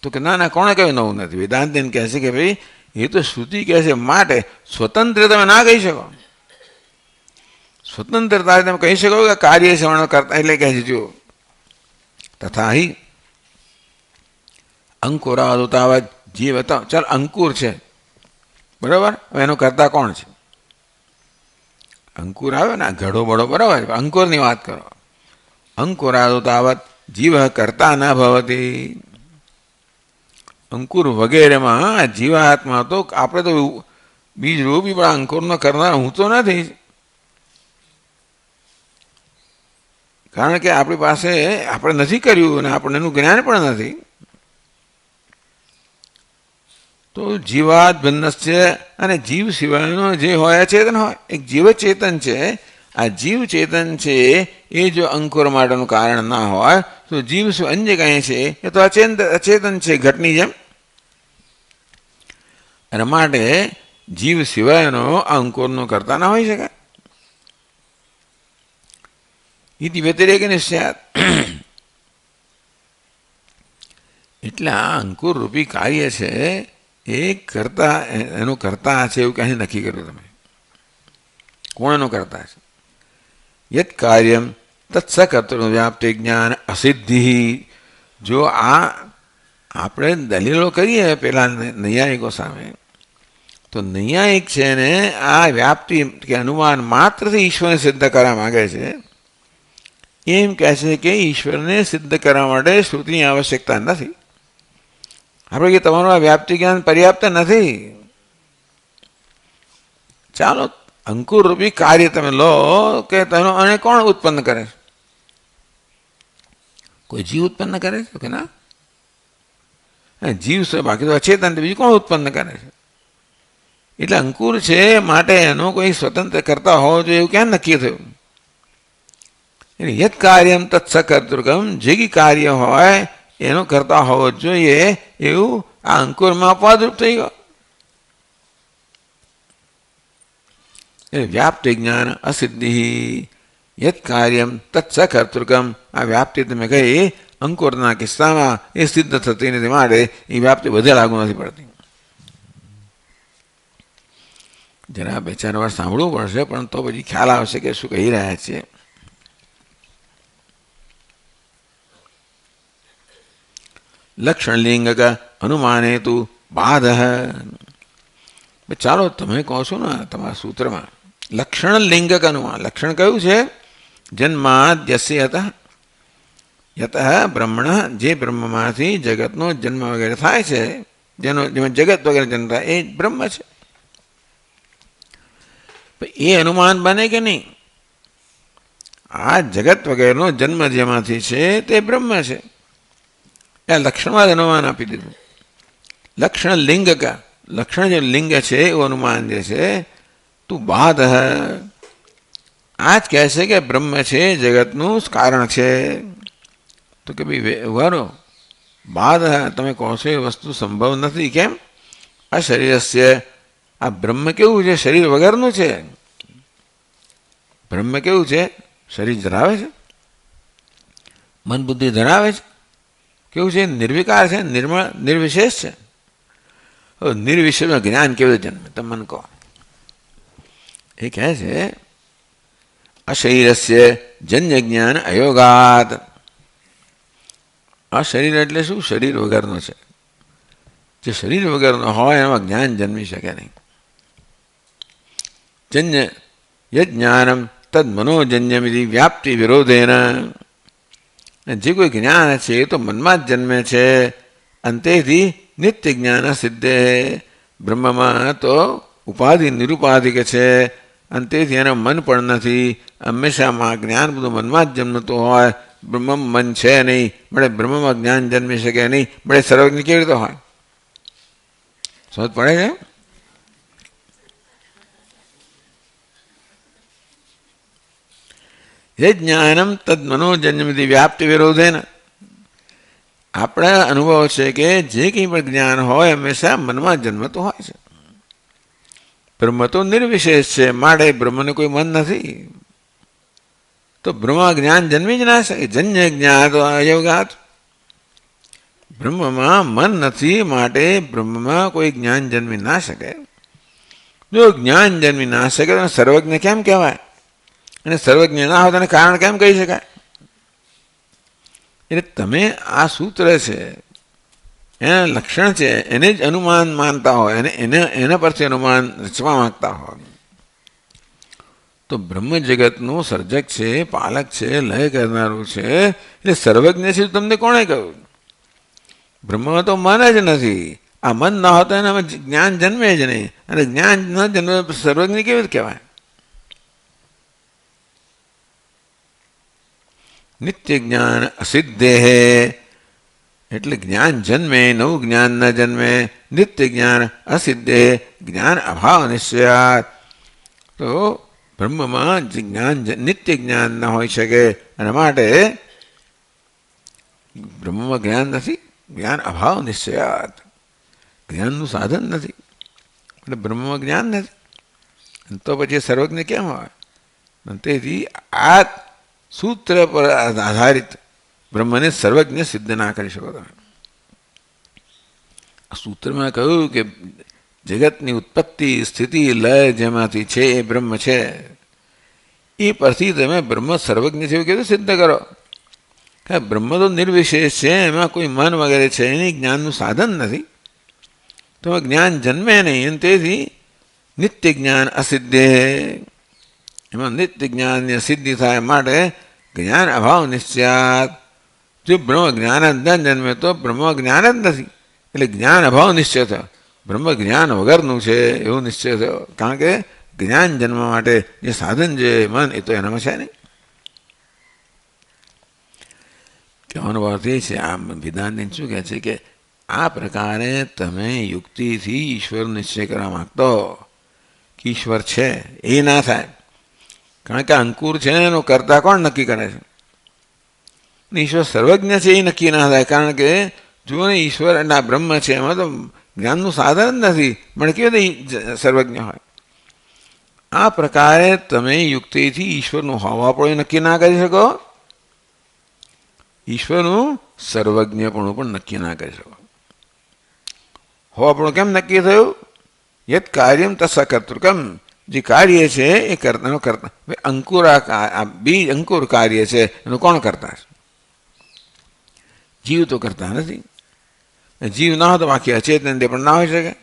તો કે ના કોણે કહ્યું નવું નથી? વેદાંતિને કહે છે કે ભાઈ એ તો શ્રુતિ કહે છે, માટે સ્વતંત્ર તમે ના કહી શકો. સ્વતંત્રતા તમે કહી શકો કે કાર્ય શ્રવણ કરતા, એટલે કહે છે જો તથા હિ અંકુરાદુતાવત જીવત. ચાલ અંકુર છે બરાબર, હવે એનો કરતા કોણ છે? અંકુર આવે ને ઘડો બળો, બરાબર, અંકુરની વાત કરો. અંકુરાદુતાવત જીવ કરતા ન ભવતી. અંકુર વગેરેમાં જીવાત્મા તો આપણે તો બીજ રોપી પણ અંકુરનો કરનાર હું તો નથી, કારણ કે આપણી પાસે આપણે નથી કર્યું અને આપણે એનું જ્ઞાન પણ નથી. તો જીવાત ભિન્નસ્ય, અને જીવ સિવાયનો જે હોય ચેતન હોય, એક જીવ ચેતન છે. આ જીવ ચેતન છે એ જો અંકુર માટેનું કારણ ના હોય તો જીવ શું અન્ય કહે છે એ તો અચેતન છે, ઘટની જેમ. અને માટે જીવ સિવાયનો અંકુરનો કરતા ના હોઈ શકે. ઇતિ વ્યતિરેક નિશ્ચયાત. એટલે આ અંકુર રૂપી કાર્ય છે એ કરતા, એનું કરતા છે એવું ક્યાંય નક્કી કર્યું તમે? કોણ એનું કરતા છે? યત કાર્યમ તત્સકર્તૃ વ્યાપ્તિ જ્ઞાન અસિદ્ધિ. જો આ આપણે દલીલો કરીએ પેલા નૈયાયિકો સામે, તો નૈયાયિક છે ને આ વ્યાપ્તિ કે અનુમાન માત્રથી ઈશ્વરને સિદ્ધ કરવા માગે છે. એમ કહે છે કે ઈશ્વરને સિદ્ધ કરવા માટે શ્રુતિની આવશ્યકતા નથી. આપણે કે તમારું આ વ્યાપ્તિ જ્ઞાન પર્યાપ્ત નથી. ચાલો અંકુર રૂપી કાર્ય તમે લો કે તેનો, અને કોણ ઉત્પન્ન કરે છે? કોઈ જીવ ઉત્પન્ન કરે છે કે ના? જીવ છે, બાકી તો અચેતન, બીજું કોણ ઉત્પન્ન કરે છે? એટલે અંકુર છે માટે એનો કોઈ સ્વતંત્ર કરતા હોવો જોઈએ એવું ક્યાં નક્કી થયું? યત કાર્યમ તત્સકર્તૃકમ, જે કાર્ય હોય એનો કરતા હોવો જોઈએ એવું આ અંકુરમાં અપવાદરૂપ થઈ ગયો. વ્યાપ્તિ જ્ઞાન અસિદ્ધિ. યત કાર્યમ તત્સકર્તૃકમ, આ વ્યાપ્તિ તમે કહી અંકુરના કિસ્સામાં એ સિદ્ધ થતી નથી, માટે એ વ્યાપ્તિ બધે લાગુ નથી પડતી. જરા બે ચાર વાર સાંભળવું પડશે, પણ તો પછી ખ્યાલ આવશે કે શું કહી રહ્યા છે. લક્ષણલિંગક અનુમાને તું બાધ. ચાલો તમે કહો છો ને તમારા સૂત્રમાં લક્ષણ લિંગક અનુમાન. લક્ષણ કયું છે? જન્માદ્યસ્ય હતા યત બ્રહ્મણ જે બ્રહ્મમાંથી જગતનો જન્મ વગેરે થાય છે, જેમાં જગત વગેરે જન્મ થાય એ બ્રહ્મ છે. એ અનુમાન બને કે નહીં? આ જગત વગેરેનો જન્મ જેમાંથી છે તે બ્રહ્મ છે. એ લક્ષણમાં જ અનુમાન આપી દીધું. લક્ષણ લિંગ કા લક્ષણ જે લિંગ છે એવું અનુમાન જે છે તું બાદ આ જ કહે છે કે બ્રહ્મ છે જગતનું કારણ છે. તો કે ભાઈ વારો બાદ તમે કહો છો એ વસ્તુ સંભવ નથી. કેમ? આ શરીરસ્ય આ બ્રહ્મ કેવું છે? શરીર વગરનું છે. બ્રહ્મ કેવું છે? શરીર ધરાવે છે, મન બુદ્ધિ ધરાવે છે. કેવું છે? નિર્વિકાર છે, નિર્મળ નિર્વિશેષ છે. નિર્વિશેષમાં જ્ઞાન કેવું જન્મે? તમે મને કહો. એ કહે છે અશરીરસ્ય જન્ય જ્ઞાન અયોગાત. આ શરીર એટલે શું? શરીર વગરનો છે. જે શરીર વગરનો હોય એમાં જ્ઞાન જન્મી શકે નહીં. જન્ય યજ્ઞાનમ તદ મનોજન્યમિતિ વ્યાપ્તિ વિરોધેન. જે કોઈ જ્ઞાન છે એ તો મનમાં જ જન્મે છે. અંતેથી નિત્ય જ્ઞાન સિદ્ધે. બ્રહ્મમાં તો ઉપાધિ નિરુપાધિક છે. અંતેથી એને મન પણ નથી. હંમેશામાં જ્ઞાન બધું મનમાં જ જન્મતું હોય. બ્રહ્મ મન છે નહીં, મળે બ્રહ્મમાં જ્ઞાન જન્મી શકે નહીં. મળે સર્વજ્ઞ કેવી રીતે હોય? સમજ પડે છે? એ જ્ઞાનમ તદ મનોજન્યમિતિ વ્યાપ્તિ વિરોધેન. આપણા અનુભવ છે કે જે કંઈ પણ જ્ઞાન હોય હંમેશા મનમાં જન્મતું હોય છે. બ્રહ્મ તો નિર્વિશેષ છે, માટે બ્રહ્મને કોઈ મન નથી. તો બ્રહ્મ જ્ઞાન જન્મી જ ના શકે. જન્ય જ્ઞાન તો અયોગાત. બ્રહ્મમાં મન નથી, માટે બ્રહ્મમાં કોઈ જ્ઞાન જન્મી ના શકે. જો જ્ઞાન જન્મી ના શકે તો સર્વજ્ઞ કેમ કહેવાય? અને સર્વજ્ઞ ના હોય તેને કારણ કેમ કહી શકાય? એટલે તમે આ સૂત્ર છે, એના લક્ષણ છે, એને જ અનુમાન માનતા હોય અને એના પરથી અનુમાન રચવા માંગતા હોય તો બ્રહ્મ જગતનું સર્જક છે, પાલક છે, લય કરનારું છે, એટલે સર્વજ્ઞ છે. તમને કોણે કહ્યું? બ્રહ્મમાં તો મન જ નથી. આ મન ન હોતો એનામાં જ્ઞાન જન્મે જ નહીં. અને જ્ઞાન ન જન્મે સર્વજ્ઞ કેવી રીતે કહેવાય? નિત્ય જ્ઞાન અસિદ્ધે. એટલે જ્ઞાન જન્મે, નવું જ્ઞાન ન જન્મે. નિત્ય જ્ઞાન અસિદ્ધે, જ્ઞાન અભાવ નિશ્ચયાત. તો બ્રહ્મમાં જ્ઞાન નિત્ય જ્ઞાન ન હોઈ શકે. અને માટે બ્રહ્મમાં જ્ઞાન નથી. જ્ઞાન અભાવ નિશ્ચયાત. જ્ઞાનનું સાધન નથી. એટલે બ્રહ્મમાં જ્ઞાન નથી. તો પછી સર્વજ્ઞ કેમ હોય? તેથી આ સૂત્ર પર આધારિત બ્રહ્મને સર્વજ્ઞ સિદ્ધ ના કરી શકો તમે. આ સૂત્રમાં કહ્યું કે જગતની ઉત્પત્તિ, સ્થિતિ, લય જેમાંથી છે એ બ્રહ્મ છે. એ પરથી તમે બ્રહ્મ સર્વજ્ઞ છે એવું કીધું સિદ્ધ કરો. બ્રહ્મ તો નિર્વિશેષ છે, એમાં કોઈ મન વગેરે છે એની જ્ઞાનનું સાધન નથી. તો જ્ઞાન જન્મે નહીં. અને તેથી નિત્ય જ્ઞાન અસિદ્ધે. એમાં નિત્ય જ્ઞાનની અસિદ્ધિ થાય, માટે જ્ઞાન અભાવ નિશ્ચયાત. જો બ્રહ્મ જ્ઞાન જ ન જન્મે તો બ્રહ્મ જ્ઞાન જ નથી. એટલે જ્ઞાન અભાવ નિશ્ચય થયો. બ્રહ્મ જ્ઞાન વગરનું છે એવું નિશ્ચય થયો. કારણ કે જ્ઞાન જન્મવા માટે જે સાધન છે મન, એ તો એનામાં છે નહીં. કહેવાનો અર્થ એ છે, આ વિધાનને શું કહે છે કે આ પ્રકારે તમે યુક્તિથી ઈશ્વર નિશ્ચય કરવા માગતો કે ઈશ્વર છે, એ ના થાય. કારણ કે અંકુર છે એનો કરતા કોણ નક્કી કરે છે? ઈશ્વર સર્વજ્ઞ છે એ નક્કી ના થાય. કારણ કે જુઓ ને, ઈશ્વર અને આ બ્રહ્મ છે એમાં તો જ્ઞાનનું સાધન જ નથી. મને કેવી રીતે સર્વજ્ઞ હોય? આ પ્રકારે તમે યુક્તિથી ઈશ્વરનું હોવાપણું નક્કી ના કરી શકો. ઈશ્વરનું સર્વજ્ઞપણું પણ નક્કી ના કરી શકો. હોવાપણું કેમ નક્કી થયું? યત કાર્યમ તત્સકર્તૃકમ. જે કાર્ય છે એ કરતાનો કરતા. અંકુર બીજ અંકુર કાર્ય છે એનું કોણ કરતા છે? જીવ તો કરતા નથી. જીવ ના હોય તો બાકી અચેતન તે પણ ના હોઈ શકે.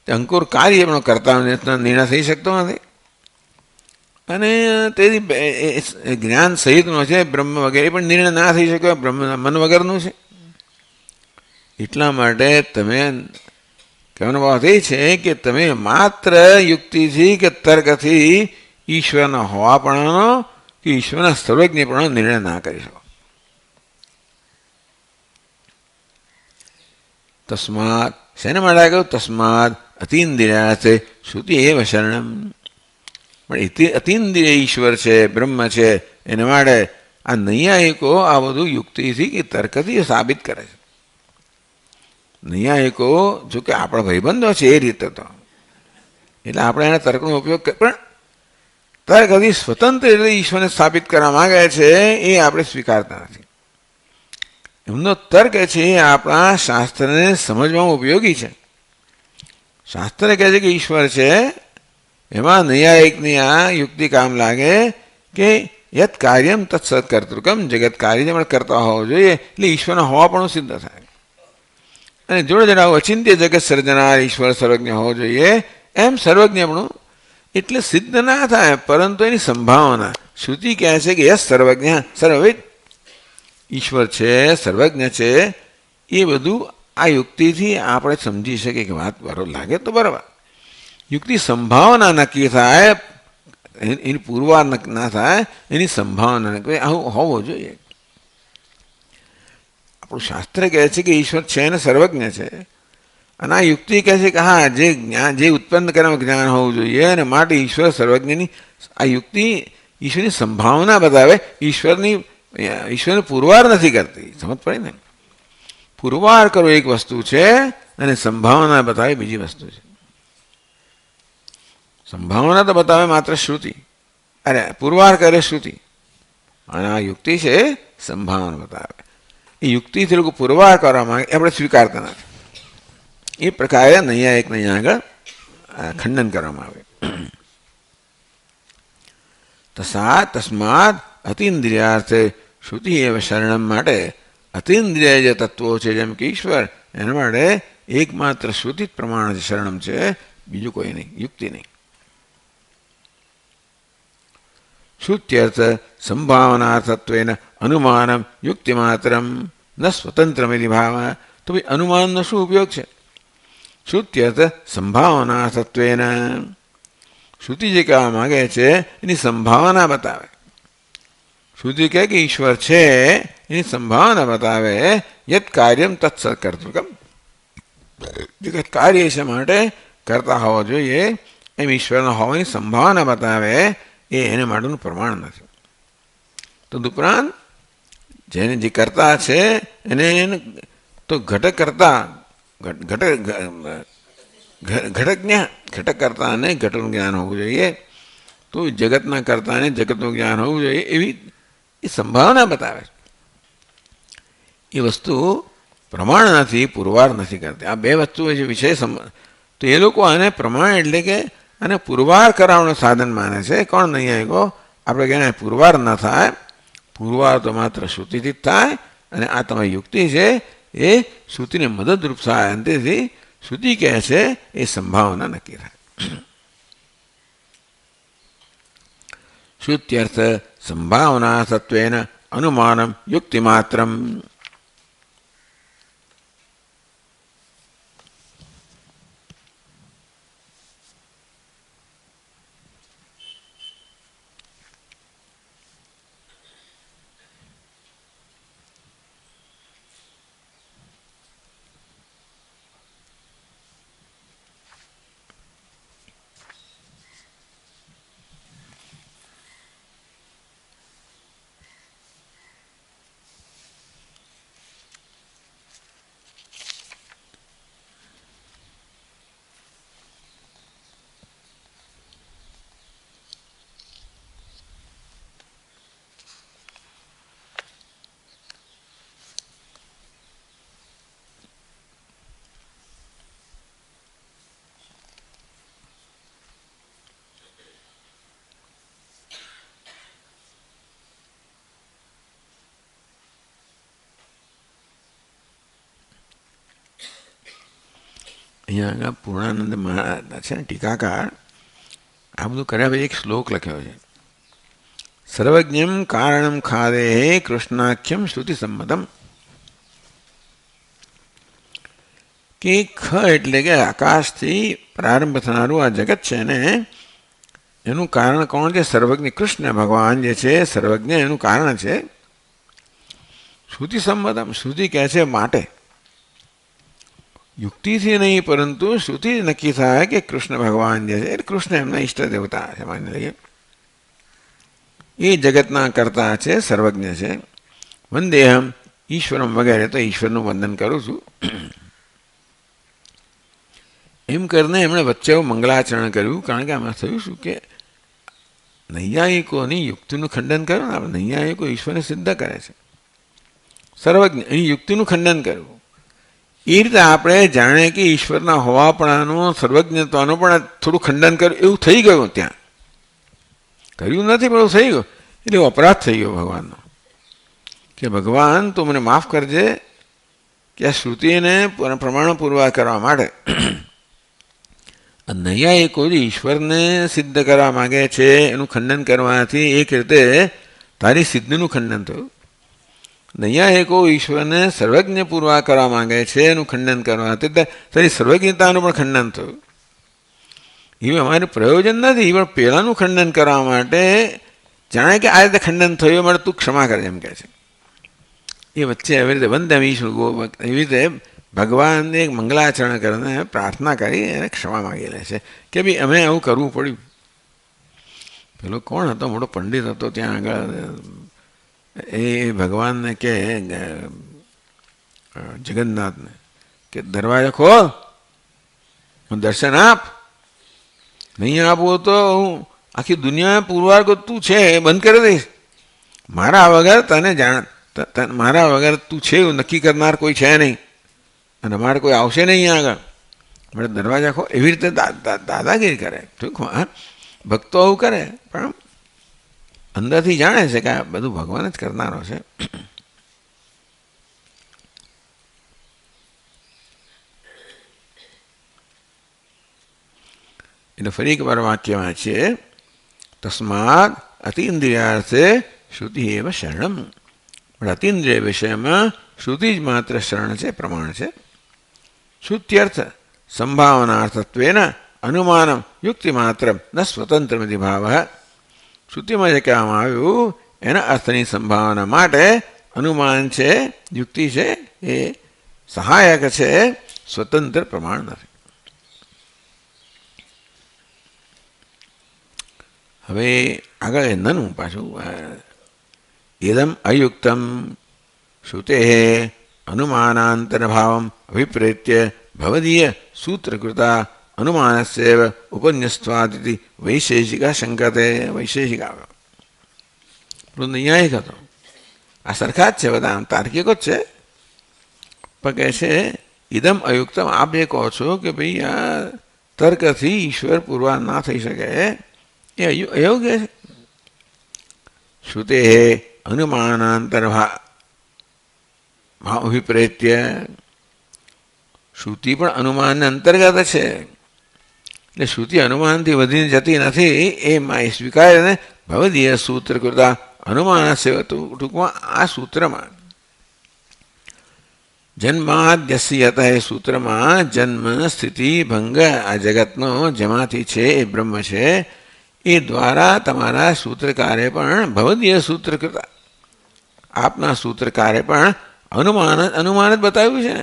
અંકુર કાર્ય પણ કરતા નિર્ણય થઈ શકતો નથી. અને તેથી જ્ઞાન સહિતનો છે બ્રહ્મ વગેરે પણ નિર્ણય ના થઈ શકે, બ્રહ્મ મન વગરનું છે. એટલા માટે તમે કહેવાનો વાત એ છે કે તમે માત્ર યુક્તિથી કે તર્કથી ઈશ્વરના હોવાપણાનો કે ઈશ્વરના સર્વજ્ઞપણાનો નિર્ણય ના કરી શકો. તસ્માત શેના માટે કહ્યું? તસ્માત અતીન્દ્રિયાર્થ શ્રુતિ એવ શરણમ. પણ અતીન્દ્રિય ઈશ્વર છે, બ્રહ્મ છે, એના માટે આ નૈયાયિકો આ બધું યુક્તિથી કે તર્કથી સાબિત કરે છે. નૈયાયિકો જો કે આપણા ભાઈબંધો છે એ રીતે તો, એટલે આપણે એના તર્કનો ઉપયોગ પણ તર્કથી સ્વતંત્ર રીતે ઈશ્વરને સ્થાપિત કરવા માંગે છે એ આપણે સ્વીકારતા નથી. એમનો તર્ક છે એ આપણા શાસ્ત્રને સમજવામાં ઉપયોગી છે. શાસ્ત્ર કહે છે કે ઈશ્વર છે, એમાં નૈયાયિકની આ યુક્તિ કામ લાગે કે યત કાર્યમ તત્સત કર્તૃકમ, જગત કાર્ય જે કરતા હોવો જોઈએ એટલે ઈશ્વરના હોવાપણું સિદ્ધ થાય. અને જોડે જોડે આવું અચિંત્ય જગત સર્જનાર ઈશ્વર સર્વજ્ઞ હોવો જોઈએ એમ સર્વજ્ઞપણું એટલે સિદ્ધ ના થાય, પરંતુ એની સંભાવના. શ્રુતિ કહે છે કે યસ સર્વજ્ઞ સર્વવિદ, ઈશ્વર છે, સર્વજ્ઞ છે, એ બધું આ યુક્તિથી આપણે સમજી શકીએ કે વાત બરોબર લાગે તો બરાબર. યુક્તિ સંભાવના નક્કી થાય, એની પૂર્વાર ના થાય, એની સંભાવના નક્કી આવું હોવો જોઈએ. આપણું શાસ્ત્ર કહે છે કે ઈશ્વર છે અને સર્વજ્ઞ છે, અને આ યુક્તિ કહે છે કે હા જે જ્ઞાન જે ઉત્પન્ન કરવામાં જ્ઞાન હોવું જોઈએ અને માટે ઈશ્વર સર્વજ્ઞની આ યુક્તિ ઈશ્વરની સંભાવના બતાવે, ઈશ્વરને પુરવાર નથી કરતી. સમજ પડી ને? પુરવાર કરો એક વસ્તુ છે અને સંભાવના બતાવે બીજી વસ્તુ છે. સંભાવના તો બતાવે માત્ર શ્રુતિ, અરે પુરવાર કરે શ્રુતિ, અને આ યુક્તિ છે સંભાવના બતાવે. એ યુક્તિથી લોકો પુરવાર કરવા માંગે આપણે સ્વીકારતા નથી. એ પ્રકારે નૈયાયિકને અહીંયા આગળ ખંડન કરવામાં આવે. તસ્માત અતીન્દ્રિયાર્થે શ્રુતિ એવ શરણમ, માટે અતીન્દ્રિય જે તત્વો છે જેમ કે ઈશ્વર, એના માટે એકમાત્ર શ્રુતિ જ પ્રમાણ છે, શરણમ છે, બીજું કોઈ નહીં, યુક્તિ નહીં. શ્રુત્યર્થ સંભાવનાર્થત્વેન અનુમાનમ યુક્તિ માત્રમ ન સ્વતંત્રમિતિ ભાવ. તો ભાઈ અનુમાનનો શું ઉપયોગ છે? શ્રુત્યર્થ સંભાવનાર્થત્વેન, શ્રુતિ જે કહેવા માંગે છે એની સંભાવના બતાવે. શ્રુતિ કહે કે ઈશ્વર છે એની સંભાવના બતાવે. યત કાર્યમ તત્સત કર્તૃકમ, જે કાર્ય છે માટે કરતા હોવા જોઈએ એમ ઈશ્વરના હોવાની સંભાવના બતાવે, એ એને માટેનું પ્રમાણ નથી. તદુપરાંત જેને જે કરતા છે એને તો ઘટક કરતા ઘટક કરતાને ઘટનું જ્ઞાન હોવું જોઈએ, તો જગતના કરતાને જગતનું જ્ઞાન હોવું જોઈએ, એવી એ સંભાવના બતાવે. એ વસ્તુ પ્રમાણ નથી, પુરવાર નથી કરતી. આ બે વસ્તુ જે વિષય તો એ લોકો આને પ્રમાણ એટલે કે અને પુરવાર કરાવવાનું સાધન માને છે. કોણ નહીં કહો? આપણે કહીએ પુરવાર ન થાય, પુરવાર તો માત્ર શ્રુતિથી જ થાય, અને આ તમારી યુક્તિ છે એ શ્રુતિને મદદરૂપ થાય. અંતેથી શ્રુતિ કહે છે એ સંભાવના નક્કી થાય. શ્રુત્યર્થ સંભાવના સત્વેન અનુમાનમ યુક્તિ માત્રમ. અહીંયા આગળ પૂર્ણાનંદ મહારાજ છે ને ટીકાકાર, આ બધું કર્યા પછી એક શ્લોક લખ્યો છે. સર્વજ્ઞમ કારણમ ખાદે કૃષ્ણાખ્યમ શ્રુતિ સંમતમ. કે ખ એટલે કે આકાશથી પ્રારંભ થનારું આ જગત છે ને એનું કારણ કોણ છે? સર્વજ્ઞ કૃષ્ણ ભગવાન જે છે સર્વજ્ઞ એનું કારણ છે. શ્રુતિ સંમતમ, શ્રુતિ કહે છે માટે, યુક્તિથી નહીં પરંતુ શ્રુતિ નક્કી થાય કે કૃષ્ણ ભગવાન જે છે કૃષ્ણ એમના ઈષ્ટ દેવતા છે, માની લઈએ એ જગતના કરતા છે, સર્વજ્ઞ છે. વંદેહમ ઈશ્વરમ વગેરે તો ઈશ્વરનું વંદન કરું છું. એમ કરીને એમણે વચ્ચે મંગલાચરણ કર્યું. કારણ કે આમાં થયું શું કે નૈયાયિકોની યુક્તિનું ખંડન કર્યું ને, નૈયાયિકો ઈશ્વરને સિદ્ધ કરે છે, સર્વજ્ઞ એની યુક્તિનું ખંડન કર્યું. એ રીતે આપણે જાણે કે ઈશ્વરના હોવાપણાનું સર્વજ્ઞત્વનું પણ થોડું ખંડન કર્યું એવું થઈ ગયું. ત્યાં કર્યું નથી પણ એવું થઈ ગયું. એટલે અપરાધ થઈ ગયો ભગવાનનો કે ભગવાન તું મને માફ કરજે કે આ શ્રુતિને પ્રમાણ પૂરવા કરવા માટે નૈયાયિકો ઈશ્વરને સિદ્ધ કરવા માગે છે એનું ખંડન કરવાથી એક રીતે તારી સિદ્ધિનું ખંડન થયું. નૈયાયિકો ઈશ્વરને સર્વજ્ઞ પૂરવા કરવા માંગે છે એનું ખંડન કરવાથી તારી સર્વજ્ઞતાનું પણ ખંડન થયું. એ અમારું પ્રયોજન નથી, પણ પહેલાંનું ખંડન કરવા માટે જાણે કે આ રીતે ખંડન થયું માટે તું ક્ષમા કરે એમ કહે છે. એ વચ્ચે એવી રીતે વંદમ ઈશ્વર એવી રીતે ભગવાનને એક મંગલાચરણ કરીને પ્રાર્થના કરી એને ક્ષમા માગી લે છે કે ભાઈ અમે આવું કરવું પડ્યું. પેલો કોણ હતો? મોટો પંડિત હતો ત્યાં આગળ. એ ભગવાનને કે જગન્નાથને કે દરવાજા ખોલ, દર્શન આપ. નહીં આપવું તો હું આખી દુનિયા પુરવાર તું છે બંધ કરી દઈશ. મારા વગર તને મારા વગર તું છે એવું નક્કી કરનાર કોઈ છે નહીં અને અમારે કોઈ આવશે નહીં અહીંયા આગળ. મારે દરવાજા ખો. એવી રીતે દાદાગીરી કરે. ભક્તો આવું કરે પણ અંદરથી જાણે છે કે આ બધું ભગવાન જ કરનારો છે. એટલે ફરી એકવાર વાક્ય વાંચીએ. તસ્માદ અતિન્દ્રિયાર્થે શ્રુતિ એવ શરણમ. પણ અતિન્દ્રિય વિષયમાં શ્રુતિ જ માત્ર શરણ છે, પ્રમાણ છે. શ્રુત્યર્થ સંભાવનાર્થત્વેન અનુમાનમ યુક્તિ માત્ર ન સ્વતંત્રમિતિ ભાવ. શ્રુતિમાં જે કહેવામાં આવ્યું એના અર્થની સંભાવના માટે અનુમાન છે, યુક્તિ છે, એ સહાયક છે, સ્વતંત્ર પ્રમાણ નથી. હવે આગળ નનું પાછું એદમ અયુક્તમ શ્રુતે અનુમાનાંતરભાવમ અભિપ્રેત્ય ભવદીય સૂત્રકૃતા અનુમાનસ્યૈવ ઉપન્યસ્ત્વાદિતિ વૈશેષિકા શંકતે. વૈશેષિકા નૈયાયિક હતો. આ સરખા જ છે, બધા આમ તાર્કિકો જ છે. પણ કહે છે ઇદમ અયુક્તમ. આપ જે કહો છો કે ભાઈ આ તર્કથી ઈશ્વર પુરવાર ના થઈ શકે એ અયોગ્ય છે. શ્રુતે અનુમાનાંતરભાવ અભિપ્રેત્ય. શ્રુતિ પણ અનુમાનને અંતર્ગત છે. એટલે શ્રુતિ અનુમાનથી વધીને જતી નથી એમાં સ્વીકારીને ભવદીય સૂત્ર કરતા અનુમાન છે. ટૂંકમાં આ સૂત્રમાં જન્માદ્યસ્ય યત એ સૂત્રમાં જન્મ સ્થિતિ ભંગ આ જગતનો જેમાંથી છે એ બ્રહ્મ છે એ દ્વારા તમારા સૂત્રકારે પણ ભવદીય સૂત્ર કરતા આપના સૂત્રકારે પણ અનુમાન જ બતાવ્યું છે.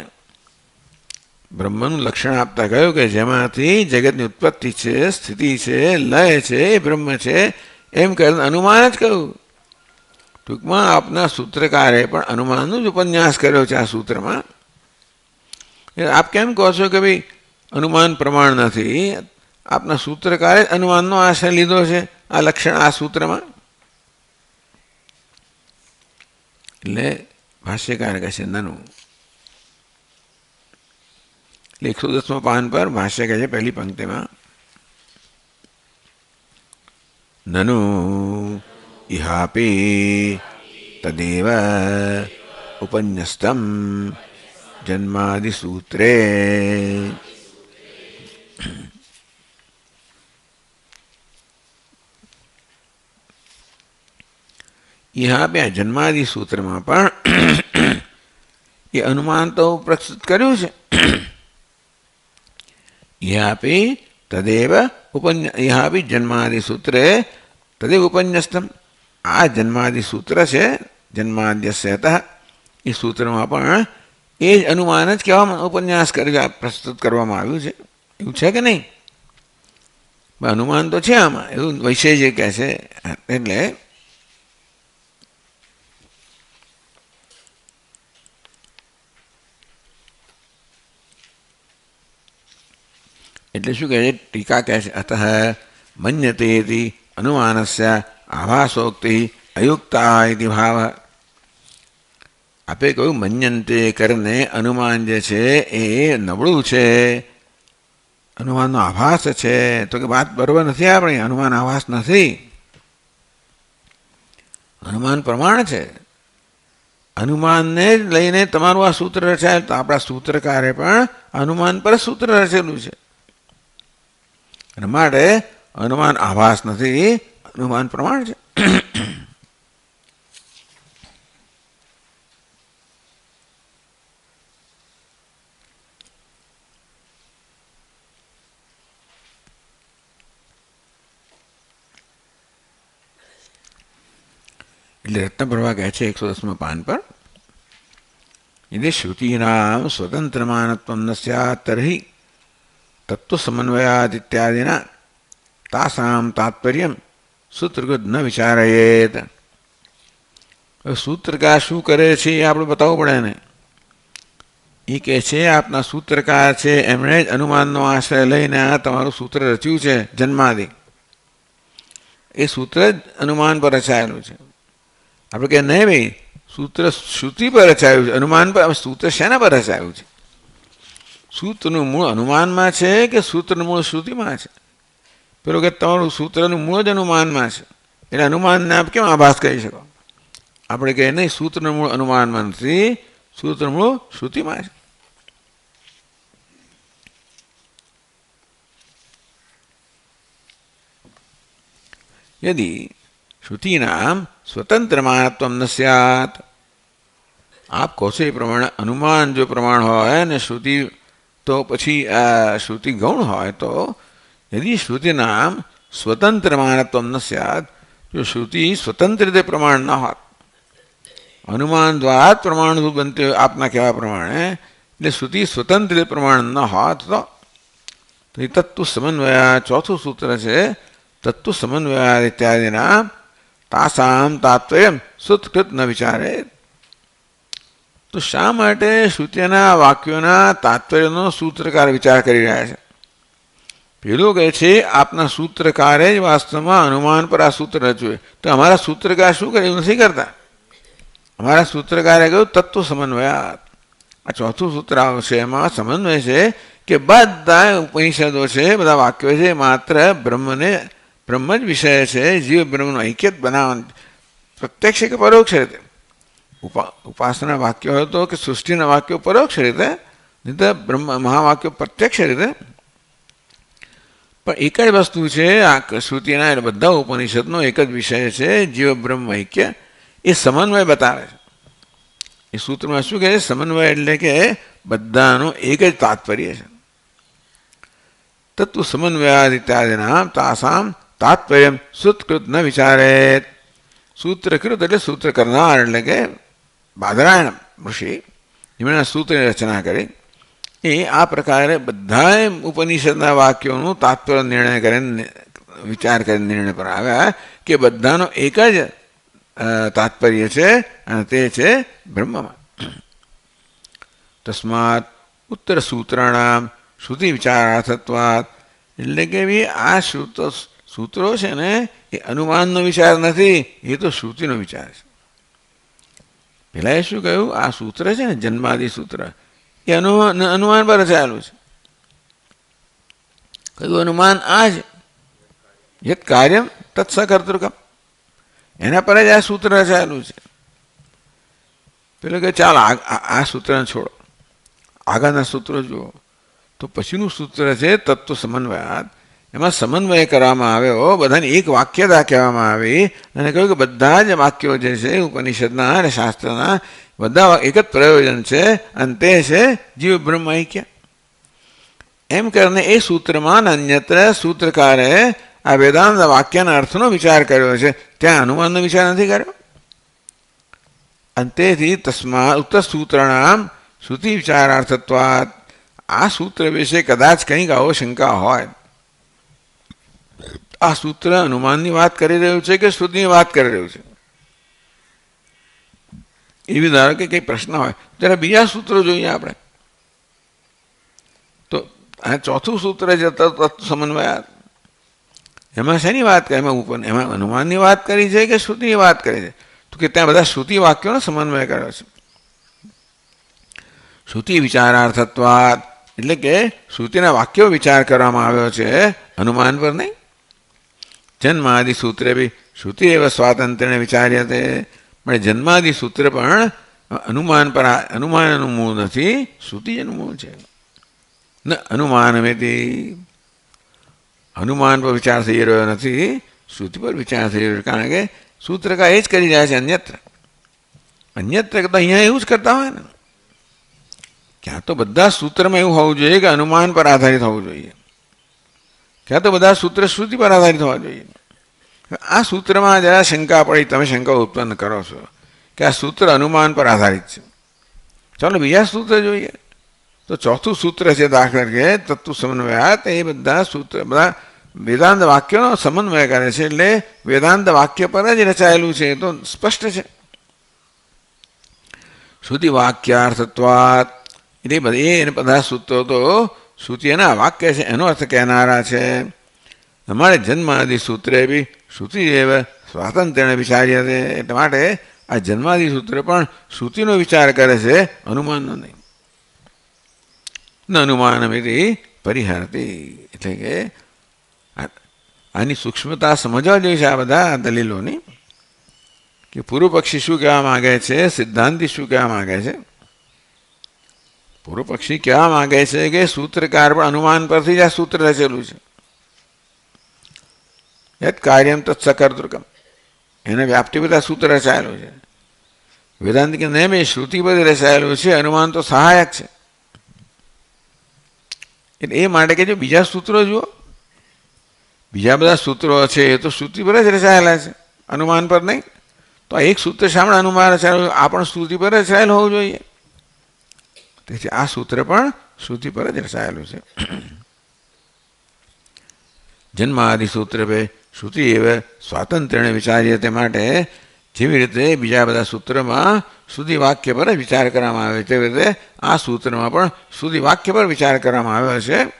બ્રહ્મનું લક્ષણ આપતા કહ્યું કે જેમાંથી જગતની ઉત્પત્તિ છે, સ્થિતિ છે, લય છે, એ બ્રહ્મ છે એમ કરીને અનુમાન જ કહ્યું. ટૂંકમાં આપના સૂત્રકારે પણ અનુમાનનો જ ઉપન્યાસ કર્યો છે આ સૂત્રમાં. આપ કેમ કહો છો કે ભાઈ અનુમાન પ્રમાણ નથી? આપના સૂત્રકારે જ અનુમાનનો આશય લીધો છે આ લક્ષણ આ સૂત્રમાં. એટલે ભાષ્યકાર કહે છે નનું. એટલે 110 પાન પર ભાષ્ય કહે છે પહેલી પંક્તિમાં નનુ ઇહાપી તદેવ ઉપન્યસ્તમ જન્માદિ સૂત્રે. यहाँ पे જન્માદિ સૂત્રમાં પણ એ અનુમાન તો પ્રસ્તુત કર્યું છે. यहाँ पे तदेव यहाँ भी जन्मादि सूत्रे तदेव उपन्यस्तम. આ જન્માદિ સૂત્ર છે જન્માદ્યસ્યતઃ. એ સૂત્રમાં પણ એ જ અનુમાન જ કહેવામાં ઉપન્યાસ પ્રસ્તુત કરવામાં આવ્યું છે. એવું છે કે નહીં? અનુમાન તો છે આમાં, એવું વૈશેષિક કહે છે. એટલે શું કહે છે? ટીકા કહે છે અતઃ મન્યતે અનુમાનસ્ય આભાસોક્તિ અયુક્તા ઇતિ ભાવ. આપે કહ્યું મન્યંતે કરીને અનુમાન જે છે એ નબળું છે, અનુમાનનો આભાસ છે. તો કે વાત બરોબર નથી. આપણી અનુમાન આભાસ નથી, અનુમાન પ્રમાણ છે. અનુમાનને જ લઈને તમારું આ સૂત્ર રચાયેલ. તો આપણા સૂત્રકારે પણ અનુમાન પર સૂત્ર રચેલું છે. અને માટે અનુમાન આભાસ નથી, અનુમાન પ્રમાણ છે. એટલે રત્નપ્રભા કહે છે 110 પાન પર, यदि श्रुतीनां स्वतन्त्रमानत्वं न स्यात् तर्हि तत्त्वसमन्वयादित्यादिना तासां तात्पर्यं सूत्रकृत न विचारयेत. સૂત્રકાર શું કરે છે એ આપણે બતાવવું પડે ને. એ કહે છે આપના સૂત્રકાર છે એમણે જ અનુમાનનો આશ્રય લઈને આ તમારું સૂત્ર રચ્યું છે જન્માદિ. એ સૂત્ર જ અનુમાન પર રચાયેલું છે. આપણે કહે નહીં ભાઈ, સૂત્ર શ્રુતિ પર રચાયું છે, અનુમાન પર. સૂત્ર શેના પર રચાયું છે? સૂત્રનું મૂળ અનુમાનમાં છે કે સૂત્રનું મૂળ શ્રુતિમાં છે? પેલો કે તમારું સૂત્રનું મૂળ જ અનુમાનમાં છે, એટલે અનુમાનને આપ કેમ આભાસ કરી શકો? આપણે કહીએ નહીં, સૂત્રનું મૂળ અનુમાનમાં નથી, સૂત્રનું મૂળ શ્રુતિમાં છે. यदि श्रुतीनां स्वतंत्रमानत्वं न स्यात्. आप કહો છો એ પ્રમાણે અનુમાન જો પ્રમાણ હોય ને શ્રુતિ તો પછી શ્રુતિ ગૌણ હોય, તો यदि श्रुतीनां स्वतंत्रमानत्वं न स्यात्, જો શ્રુતિ સ્વતંત્ર રીતે પ્રમાણ ન હોત, અનુમાન દ્વારા જ પ્રમાણભૂત બનતી હોય આપના કહેવા પ્રમાણે, એટલે શ્રુતિ સ્વતંત્ર રીતે પ્રમાણ ન હોત તો તત્વ સમન્વયા, ચોથું સૂત્ર છે તત્વ સમન્વયા ઇત્યાદિના તાસામ તાત્પર્યમ સુતકૃત ન વિચારે. તો શા માટે શ્રુતિના વાક્યોના તાત્પર્યનો સૂત્રકાર વિચાર કરી રહ્યા છે? પેલું કહે છે આપના સૂત્રકારે જ વાસ્તવમાં અનુમાન પર આ સૂત્ર રચ્યું. તો અમારા સૂત્રકાર શું કરે? એવું નથી કરતા. અમારા સૂત્રકારે કહ્યું તત્વ સમન્વયા. આ ચોથું સૂત્ર આવશે, એમાં સમન્વય છે કે બધા ઉપનિષદો છે, બધા વાક્યો છે, માત્ર બ્રહ્મ જ વિષય છે. જીવ બ્રહ્મનો ઐક્ય બનાવવાનું પ્રત્યક્ષ કે પરોક્ષ રીતે. ઉપાસના વાક્યો હોય તો કે સૃષ્ટિના વાક્યો પરોક્ષ રીતે, નહીં તો બ્રહ્મ મહાવાક્યો પ્રત્યક્ષ રીતે. પણ એક જ વસ્તુ છે આ શ્રુતિના, એટલે બધા ઉપનિષદનો એક જ વિષય છે, જીવ બ્રહ્મ ઐક્ય. એ સમન્વય બતાવે છે. એ સૂત્રમાં શું કહે છે? સમન્વય એટલે કે બધાનું એક જ તાત્પર્ય છે. તત્વ સમન્વયાદ ઇત્યાદિના તાસામ તાત્પર્ય સુતકૃત ન વિચારે. સૂત્રકૃત એટલે સૂત્ર કરનાર, એટલે કે બાદરાયણ ઋષિ જેમણે સૂત્રની રચના કરી, એ આ પ્રકારે બધા ઉપનિષદના વાક્યોનું તાત્પર્ય નિર્ણય કરીને વિચાર કરીને નિર્ણય પર આવ્યા કે બધાનો એક જ તાત્પર્ય છે, અને તે છે બ્રહ્મમાં. તસ્માત ઉત્તર સૂત્રાણામ શ્રુતિ વિચારાર્થત્વાત. એટલે કે ભાઈ આ સૂત્રો છે ને એ અનુમાનનો વિચાર નથી, એ તો શ્રુતિનો વિચાર છે. પેલા એ શું કહ્યું? આ સૂત્ર છે ને જન્માદિ સૂત્ર, એ અનુમાન પર રચાયેલું છે. કયું અનુમાન? આ છે યત કાર્યમ તત્સકર્તૃકમ, એના પર જ આ સૂત્ર રચાયેલું છે. પેલો કે ચાલ આ સૂત્રને છોડો, આગળના સૂત્રો જુઓ. તો પછીનું સૂત્ર છે તત્વ સમન્વયાત. એમાં સમન્વય કરવામાં આવ્યો, બધાને એક વાક્યતા કહેવામાં આવી અને કહ્યું કે બધા જ વાક્યો જે છે ઉપનિષદના અને શાસ્ત્રના બધા એક જ પ્રયોજન છે અને તે છે જીવ બ્રહ્મ ઐક્ય. એમ કરીને એ સૂત્રમાં અન્યત્ર સૂત્રકારે આ વેદાંત વાક્યના અર્થનો વિચાર કર્યો છે, ત્યાં અનુમાનનો વિચાર નથી કર્યો. અને તેથી તસ્માત ઉક્ત સૂત્રનામ શ્રુતિ વિચારાર્થત્વાત, આ સૂત્ર વિશે કદાચ કંઈક આવો શંકા હોય, આ સૂત્ર અનુમાનની વાત કરી રહ્યું છે કે શ્રુતિની વાત કરી રહ્યું છે, એવી ધારો કે કંઈ પ્રશ્ન હોય ત્યારે બીજા સૂત્રો જોઈએ આપણે. તો આ ચોથું સૂત્ર છે તત્વ સમન્વય, એમાં શેની વાત કરી? એમાં અનુમાનની વાત કરી છે કે શ્રુતિની વાત કરી છે? તો કે ત્યાં બધા શ્રુતિ વાક્યોનો સમન્વય કર્યો છે. શ્રુતિ વિચારાર્થત્વાત એટલે કે શ્રુતિના વાક્યો વિચાર કરવામાં આવ્યો છે, અનુમાન પર નહીં. જન્માદિ સૂત્રે બી શ્રુતિ એવ સ્વાતંત્ર્ય વિચાર્યતે, પણ જન્માદિ સૂત્ર પણ અનુમાન પર, અનુમાનનું મૂળ નથી, શ્રુતિ એનું મૂળ છે. ન અનુમાનમેથી, અનુમાન પર વિચાર થઈ રહ્યો નથી, શ્રુતિ પર વિચાર થઈ રહ્યો, કારણ કે સૂત્રકાર એ જ કરી રહ્યા છે અન્યત્ર. અન્યત્ર તો અહીંયા એવું જ કરતા હોય ને. ક્યાં તો બધા સૂત્રમાં એવું હોવું જોઈએ કે અનુમાન પર આધારિત હોવું જોઈએ, ક્યાં તો બધા સૂત્ર શ્રુતિ પર આધારિત હોવા જોઈએ. આ સૂત્રમાં જરા શંકા પડી, તમે શંકા ઉત્પન્ન કરો છો કે આ સૂત્ર અનુમાન પર આધારિત છે. ચાલો બીજા સૂત્ર જોઈએ. તો ચોથું સૂત્ર છે દાખલા કે તત્વ સમન્વયાત, એ બધા સૂત્ર બધા વેદાંત વાક્યનો સમન્વય કરે છે, એટલે વેદાંત વાક્ય પર જ રચાયેલું છે, એ તો સ્પષ્ટ છે. શ્રુતિ વાક્યાર્થત્વાત એટલે એ બધા સૂત્રો તો શ્રુતિ એના વાક્ય છે એનો અર્થ કહેનારા છે. અમારે જન્માદિ સૂત્રે બી શ્રુતિ એવ સ્વાતંત્ર્ય વિચાર્ય છે, એટલે માટે આ જન્માદિ સૂત્ર પણ શ્રુતિનો વિચાર કરે છે, અનુમાનનો નહીં. ન અનુમાનમિતિ પરિહરતી, એટલે કે આની સૂક્ષ્મતા સમજવા જેવી છે આ બધા દલીલોની, કે પૂર્વ પક્ષી શું કહેવા માગે છે, સિદ્ધાંતિ શું કહેવા માગે છે. પૂર્વ પક્ષી કહેવા માગે છે કે સૂત્રકાર પણ અનુમાન પરથી જ આ સૂત્ર રચેલું છે. યત કાર્યમ તત્સકર્તૃકમ, એને વ્યાપ્તિ બધા સૂત્ર રચાયેલું છે. વેદાંત કે નહીં, મેં શ્રુતિ પર રચાયેલું છે, અનુમાન તો સહાયક છે. એટલે એ માટે કે જો બીજા સૂત્રો જુઓ, બીજા બધા સૂત્રો છે એ તો શ્રુતિ પર જ રચાયેલા છે, અનુમાન પર નહીં. તો આ એક સૂત્ર સામે અનુમાન રચાયેલું, આ પણ શ્રુતિ પર રચાયેલ હોવું જોઈએ. તેથી આ સૂત્ર પણ શ્રુતિ પર જ રચાયેલું છે. જન્માદિ સૂત્ર પે શ્રુતિ એવ સ્વાતંત્ર્ય વિચારીએ, તે માટે જેવી રીતે બીજા બધા સૂત્રમાં શ્રુતિ વાક્ય પર વિચાર કરવામાં આવે તેવી રીતે આ સૂત્રમાં પણ શ્રુતિ વાક્ય પર વિચાર કરવામાં આવ્યો છે.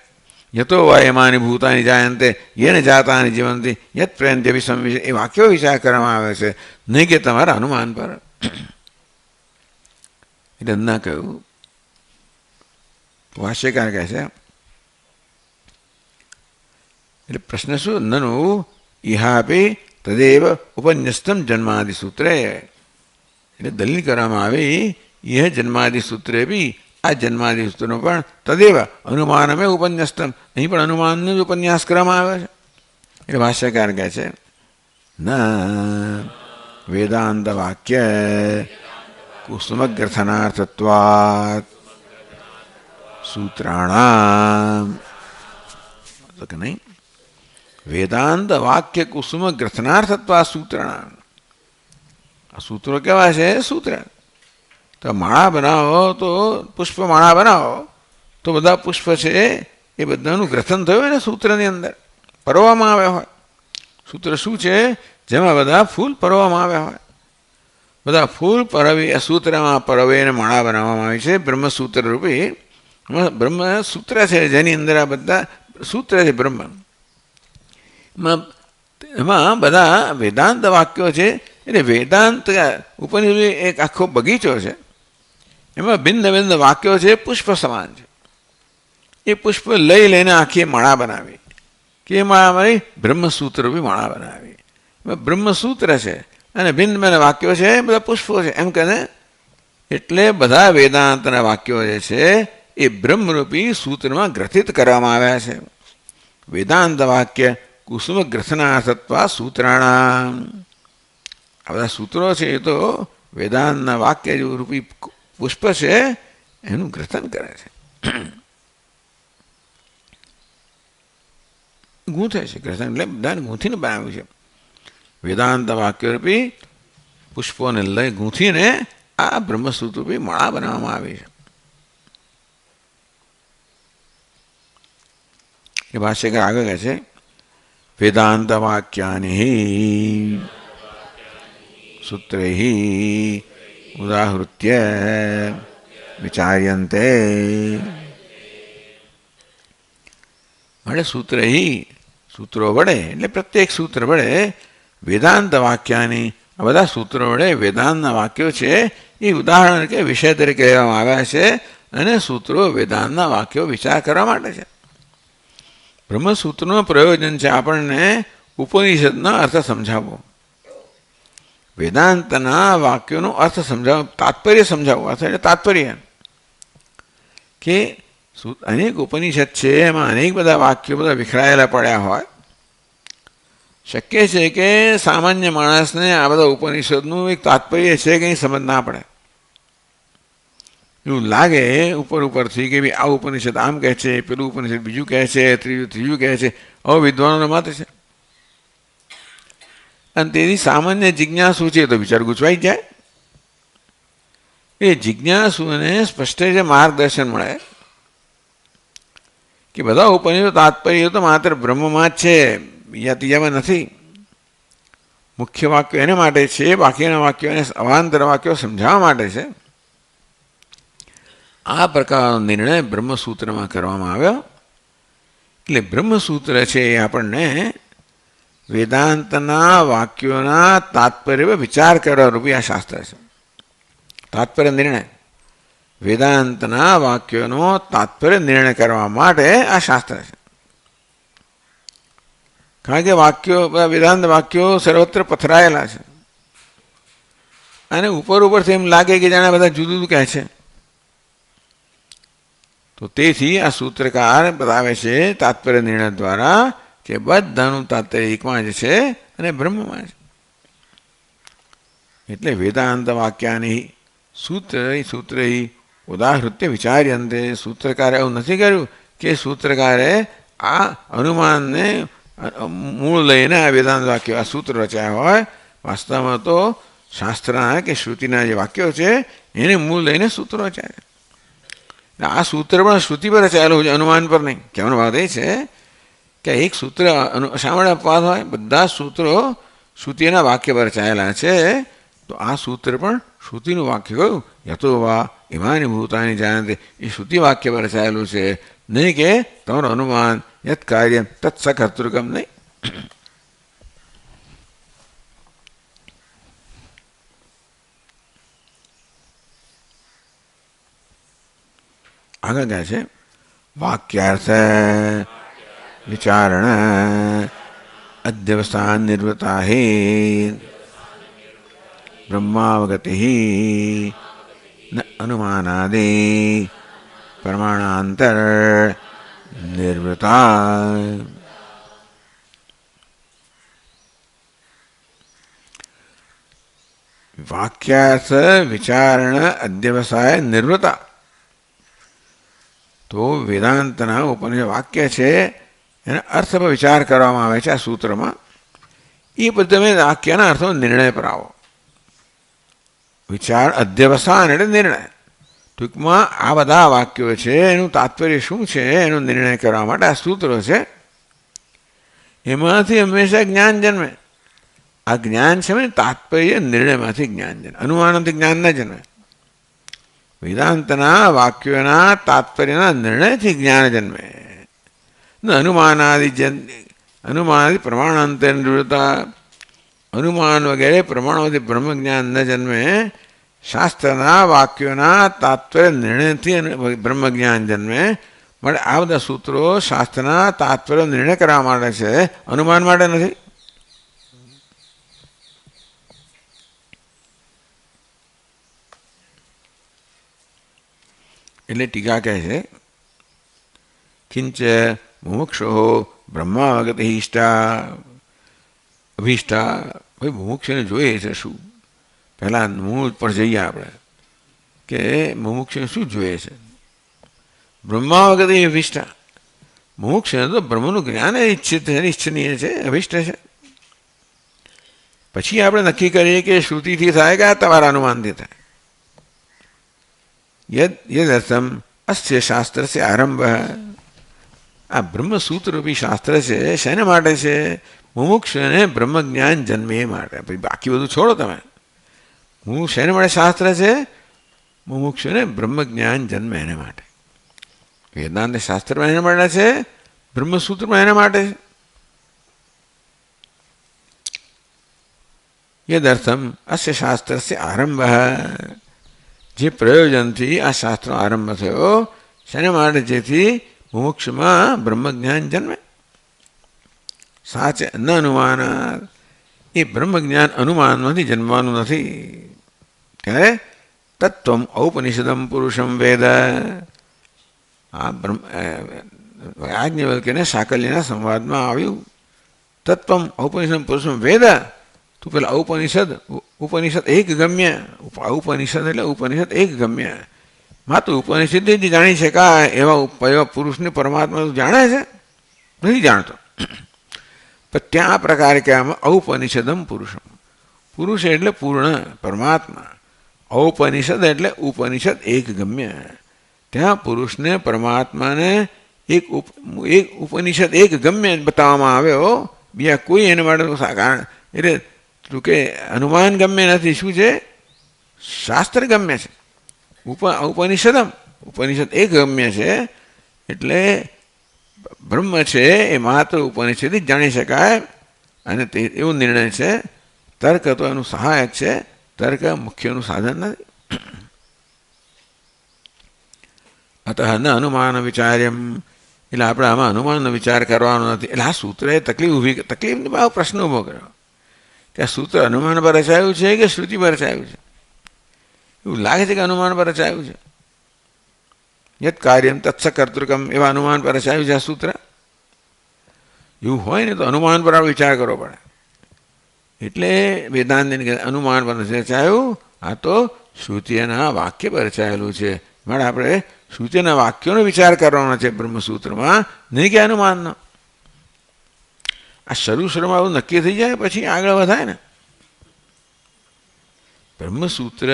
યતો વાયમાની ભૂતાની જાયંતે યેન જાતાની જીવંતી યત પ્રેન્દ્ય વિષમ, એ વાક્યો વિચાર કરવામાં આવે છે, નહીં કે તમારા અનુમાન પર. એટલે ના કહ્યું, ભાષ્યકાર કહે છે. એટલે પ્રશ્ન શું? નનુ ઇહાપી તદેવ ઉપન્યસ્તમ જન્માદિ સૂત્રે, એટલે દલીલ કરવામાં આવી, ઇહ જન્માદિ સૂત્રે બી, આ જન્માદિ સૂત્રનો પણ તદેવ અનુમાનમે ઉપન્યસ્તમ, અહીં પણ અનુમાનનો જ ઉપન્યાસ કરવામાં આવે છે. એટલે ભાષ્યકાર કહે છે ન વેદાંત વાક્ય કુસુમગ્રથનાર્થત્વાત સૂત્રાણામ, તો કે નહીં, વેદાંત વાક્ય કુસુમ ગ્રથનાર્થત્વા સૂત્રાણામ. આ સૂત્રો કેવા છે? સૂત્ર. તો માળા બનાવો, તો પુષ્પ માળા બનાવો, તો બધા પુષ્પ છે એ બધાનું ગ્રથન થયું હોય ને સૂત્રની અંદર, પરોવામાં આવ્યા હોય. સૂત્ર શું છે? જેમાં બધા ફૂલ પરોવામાં આવ્યા હોય. બધા ફૂલ પરવી સૂત્રમાં પરવીને માળા બનાવવામાં આવી છે, બ્રહ્મસૂત્ર રૂપી બ્રહ્મ સૂત્ર છે, જેની અંદર આ બધા સૂત્ર છે બ્રહ્મ. એમાં બધા વેદાંત વાક્યો છે. એટલે વેદાંત ઉપનિષદ એક આખો બગીચો છે, એમાં ભિન્ન ભિન્ન વાક્યો છે, પુષ્પ સમાન છે. એ પુષ્પ લઈ લઈને આખી માળા બનાવી, કે એમાં અમારી બ્રહ્મસૂત્ર બી માળા બનાવી. એમાં બ્રહ્મસૂત્ર છે અને ભિન્ન ભિન્ન વાક્યો છે, બધા પુષ્પો છે એમ કહે. એટલે બધા વેદાંતના વાક્યો જે છે એ બ્રહ્મરૂપી સૂત્રમાં ગ્રથિત કરવામાં આવ્યા છે. વેદાંત વાક્ય કુસુમ ગ્રસનાર્થત્વા સૂત્રાણામ. આ બધા સૂત્રો છે એ તો વેદાંતના વાક્ય રૂપી પુષ્પ છે એનું ગ્રથન કરે છે, ગૂંથે છે. ગ્રથન એટલે બધાને ગૂંથીને બનાવ્યું છે. વેદાંત વાક્ય રૂપી પુષ્પોને લઈ ગૂંથીને આ બ્રહ્મસૂત્ર રૂપી માળા બનાવવામાં આવી છે. એ ભાષ્યકાર આગળ કહે છે વેદાંત વાક્યાની સૂત્રૈ ઉદાહૃત્ય વિચાર્યંતે. એટલે સૂત્રો વડે એટલે પ્રત્યેક સૂત્ર વડે વેદાંત વાક્યાની આ બધા સૂત્રો વડે વેદાંતના વાક્યો છે એ ઉદાહરણ કે વિષય તરીકે કહેવામાં આવ્યા છે અને સૂત્રો વેદાંતના વાક્યો વિચાર કરવા માટે છે. બ્રહ્મસૂત્રનું પ્રયોજન છે આપણને ઉપનિષદનો અર્થ સમજાવવો, વેદાંતના વાક્યોનો અર્થ સમજાવવો, તાત્પર્ય સમજાવવું. અર્થ એટલે તાત્પર્ય કે અનેક ઉપનિષદ છે એમાં અનેક બધા વાક્યો બધા વિખરાયેલા પડ્યા હોય. શક્ય છે કે સામાન્ય માણસને આ બધા ઉપનિષદનું એક તાત્પર્ય છે કંઈ સમજ ના પડે. એવું લાગે ઉપરથી કે ભાઈ આ ઉપનિષદ આમ કહે છે, પેલું ઉપનિષદ બીજું કહે છે, ત્રીજું કહે છે. હવે વિદ્વાનોનો મત છે અને તેથી સામાન્ય જિજ્ઞાસુ છે તો વિચાર ગૂંચવાઈ જાય. એ જિજ્ઞાસુને સ્પષ્ટ રીતે માર્ગદર્શન મળે કે બધા ઉપનિષદો તાત્પર્ય તો માત્ર બ્રહ્મમાં જ છે, બીજા ત્રીજામાં નથી. મુખ્ય વાક્યો એને માટે છે, બાકીના વાક્યોને અવાંતર વાક્યો સમજાવવા માટે છે. આ પ્રકારનો નિર્ણય બ્રહ્મસૂત્રમાં કરવામાં આવ્યો. એટલે બ્રહ્મસૂત્ર છે એ આપણને વેદાંતના વાક્યોના તાત્પર્ય વિચાર કરવા રૂપી આ શાસ્ત્ર છે. તાત્પર્ય નિર્ણય, વેદાંતના વાક્યોનો તાત્પર્ય નિર્ણય કરવા માટે આ શાસ્ત્ર છે. કારણ કે વાક્યો વેદાંત વાક્યો સર્વત્ર પથરાયેલા છે અને ઉપરથી એમ લાગે કે જાણે બધા જુદું જુદું કહે છે. તો તેથી આ સૂત્રકાર બતાવે છે તાત્પર્ય નિર્ણય દ્વારા કે બધાનું તાત્પર્ય એકમાં જ છે અને બ્રહ્મમાં છે. એટલે વેદાંત વાક્યાની સૂત્ર ઉદાહૃત્ય વિચાર્યંતે. સૂત્રકારે એવું નથી કર્યું કે સૂત્રકારે આ અનુમાનને મૂળ લઈને આ વેદાંત વાક્યો આ સૂત્ર રચાયા હોય. વાસ્તવમાં તો શાસ્ત્રના કે શ્રુતિના જે વાક્યો છે એને મૂળ લઈને સૂત્રો રચાયા. આ સૂત્ર પણ શ્રુતિ પર રચાયેલું છે, અનુમાન પર નહીં. કહેવાનો વાત એ છે કે એક સૂત્ર શા માટે અપવાદ હોય? બધા સૂત્રો શ્રુતિના વાક્ય પર રચાયેલા છે. તો આ સૂત્ર પણ શ્રુતિનું વાક્ય કયું? યતો વા ઇમાની ભૂતાની જાણતે. એ શ્રુતિ વાક્ય પર રચાયેલું છે, નહીં કે તમારું અનુમાન યત કાર્ય તત્સકર્તૃકમ નહીં. આગળ કહે છે વાક્યાર્થ વિચારણ અધ્યવસ્થાન નિર્વૃતા હે બ્રહ્માવગતિ ન અનુમાનાદિ પ્રમાણાંતર નિર્વૃતા. વાક્યાર્થ વિચારણ અધ્યવસાય નિર્વૃતા. તો વેદાંતના ઉપનિષદ વાક્ય છે એના અર્થ પર વિચાર કરવામાં આવે છે આ સૂત્રમાં. એ પછી તમે વાક્યના અર્થનો નિર્ણય પર આવો. વિચાર અધ્યવસાન એટલે નિર્ણય. ટૂંકમાં આ બધા વાક્યો છે એનું તાત્પર્ય શું છે એનો નિર્ણય કરવા માટે આ સૂત્રો છે. એમાંથી હંમેશા જ્ઞાન જન્મે. આ જ્ઞાન છે ને તાત્પર્ય નિર્ણયમાંથી જ્ઞાન જન્મે, અનુમાનથી જ્ઞાન ન જન્મે. વેદાંતના વાક્યોના તાત્પર્યના નિર્ણયથી જ્ઞાન જન્મે. અનુમાનાદિ પ્રમાણાંતર નિવૃત્તા. અનુમાન વગેરે પ્રમાણોથી બ્રહ્મ જ્ઞાન ન જન્મે. શાસ્ત્રના વાક્યોના તાત્પર્ય નિર્ણયથી બ્રહ્મ જ્ઞાન જન્મે. માટે આ બધા સૂત્રો શાસ્ત્રના તાત્પર્ય નિર્ણય કરવા માટે છે, અનુમાન માટે નથી. એટલે ટીકા કહે છે કિંચ મુમુક્ષો બ્રહ્માવગતિ ઈષ્ટા અભીષ્ટા. ભાઈ મુમુક્ષને જોઈએ છે શું? પહેલાં મૂળ પર જઈએ આપણે કે મુમુક્ષને શું જોઈએ છે. બ્રહ્માવગતિ અભીષ્ટા. મુમુક્ષને તો બ્રહ્મનું જ્ઞાન ઈચ્છિત છે, ઈચ્છનીય છે, અભીષ્ટ છે. પછી આપણે નક્કી કરીએ કે શ્રુતિથી થાય કે તમારા અનુમાનથી થાય. યદર્થમ અસ્ય શાસ્ત્રસ્ય આરંભ. આ બ્રહ્મસૂત્રરૂપી શાસ્ત્ર છે શેના માટે છે? મુમુક્ષને બ્રહ્મજ્ઞાન જન્મે માટે. પછી બાકી બધું છોડો તમે. હું શેના માટે શાસ્ત્ર છે? મુમુક્ષને બ્રહ્મજ્ઞાન જન્મે એને માટે. વેદાંત શાસ્ત્રમાં એના માટે છે, બ્રહ્મસૂત્રમાં એના માટે છે. યદર્થમ અસ્ય શાસ્ત્રસ્ય આરંભ. જે પ્રયોજનથી આ શાસ્ત્રનો આરંભ થયો શેના માટે? જેથી મુમુક્ષમાં બ્રહ્મજ્ઞાન જન્મે. સાચે ન અનુમાન. એ બ્રહ્મજ્ઞાન અનુમાનમાંથી જન્મવાનું નથી. ત્યારે તત્વમ ઔપનિષદમ પુરુષમ વેદ. આ યાજ્ઞવલ્ક્યને સાકલ્યના સંવાદમાં આવ્યું. તત્વમ ઔપનિષદમ પુરુષમ વેદ. તું પેલા ઉપનિષદ એક ગમ્ય. ઉપનિષદ એટલે ઉપનિષદ એક ગમ્ય. માત્ર ઉપનિષદથી જાણી શકાય એવા પુરુષને પરમાત્મા તું જાણે છે? નથી જાણતો. પણ ત્યાં આ પ્રકારે કહેવામાં ઔપનિષદમ પુરુષમ. પુરુષ એટલે પૂર્ણ પરમાત્મા. ઔપનિષદ એટલે ઉપનિષદ એક ગમ્ય. ત્યાં પુરુષને પરમાત્માને એક ઉપનિષદ એક ગમ્ય બતાવવામાં આવ્યો. બીજા કોઈ એને માટે કારણ એટલે તું કે અનુમાન ગમ્ય નથી. શું છે? શાસ્ત્ર ગમ્ય છે. ઉપનિષદમ ઉપનિષદ એક ગમ્ય છે. એટલે બ્રહ્મ છે એ માત્ર ઉપનિષદથી જ જાણી શકાય. અને તે એવો નિર્ણય છે. તર્ક તો એનું સહાયક છે, તર્ક મુખ્યનું સાધન નથી. અતઃ ન અનુમાન વિચાર્યમ. એટલે આપણે આમાં અનુમાનનો વિચાર કરવાનો નથી. એટલે આ સૂત્રએ તકલીફની ભાવ પ્રશ્ન ઊભો કર્યો કે આ સૂત્ર અનુમાન પર રચાયું છે કે શ્રુતિ પર રચાયું છે? એવું લાગે છે કે અનુમાન પર રચાયું છે. યત કાર્યમ તત્સકર્તૃકમ એવા અનુમાન પર રચાયું છે આ સૂત્ર. એવું હોય ને તો અનુમાન પર આપણે વિચાર કરવો પડે. એટલે વેદાંતને અનુમાન પર નથી રચાયું, આ તો શ્રુતિના વાક્ય પર રચાયેલું છે. માટે આપણે શ્રુતિના વાક્યોનો વિચાર કરવાનો છે બ્રહ્મસૂત્રમાં, નહીં કે અનુમાનનો. આ શરૂમાં આવું નક્કી થઈ જાય પછી આગળ વધાય ને. બ્રહ્મસૂત્ર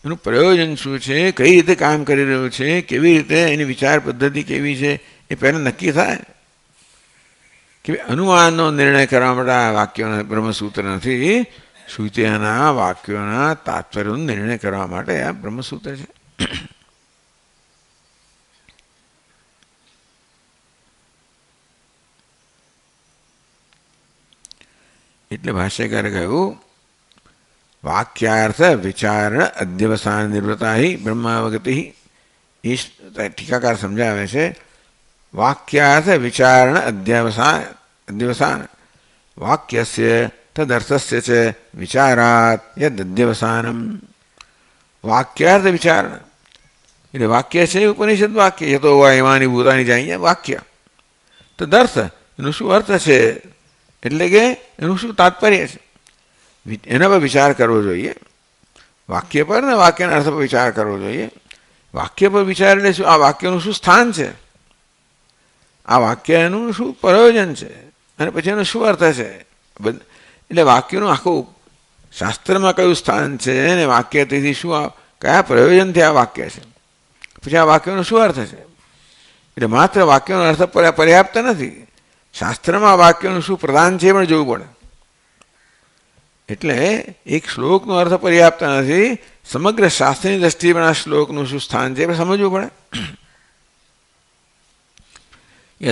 એનું પ્રયોજન શું છે, કઈ રીતે કામ કરી રહ્યું છે, કેવી રીતે એની વિચાર પદ્ધતિ કેવી છે, એ પહેલાં નક્કી થાય. કે અનુમાનનો નિર્ણય કરવા માટે આ વાક્યોના બ્રહ્મસૂત્ર નથી. શ્રુતિના વાક્યોના તાત્પર્યનો નિર્ણય કરવા માટે આ બ્રહ્મસૂત્ર છે. એટલે ભાષ્યકારે કહ્યું વાક્યાર્થ વિચારણ અધ્યવસાન નિવૃત્તા હિ બ્રહ્માવગતિ. એ ટીકાકાર સમજાવે છે વાક્યાર્થ વિચારણ અધ્યવસાન વાક્યસ્ય તદર્થસ્ય ચ વિચારાત યદ અધ્યવસાનમ. વાક્યાર્થ વિચારણ એટલે વાક્ય છે ઉપનિષદ વાક્ય. એ તો એવાની ભૂતાની જાય વાક્ય. તદર્થ એનું શું અર્થ છે, એટલે કે એનું શું તાત્પર્ય છે, એના પર વિચાર કરવો જોઈએ. વાક્ય પર ને વાક્યના અર્થ પર વિચાર કરવો જોઈએ. વાક્ય પર વિચાર એટલે શું? આ વાક્યનું શું સ્થાન છે, આ વાક્યનું શું પ્રયોજન છે, અને પછી એનો શું અર્થ છે. એટલે વાક્યનું આખું શાસ્ત્રમાં કયું સ્થાન છે અને વાક્ય તેથી શું કયા પ્રયોજનથી આ વાક્ય છે, પછી આ વાક્યનો શું અર્થ છે. એટલે માત્ર વાક્યનો અર્થ પર્યાપ્ત નથી, શાસ્ત્રમાં વાક્યનું શું પ્રધાન છે પણ જોવું પડે. એટલે એક શ્લોકનો અર્થ પર્યાપ્ત નથી, સમગ્ર શાસ્ત્રની દ્રષ્ટિએ પણ આ શ્લોકનું શું સ્થાન છે સમજવું પડે. એ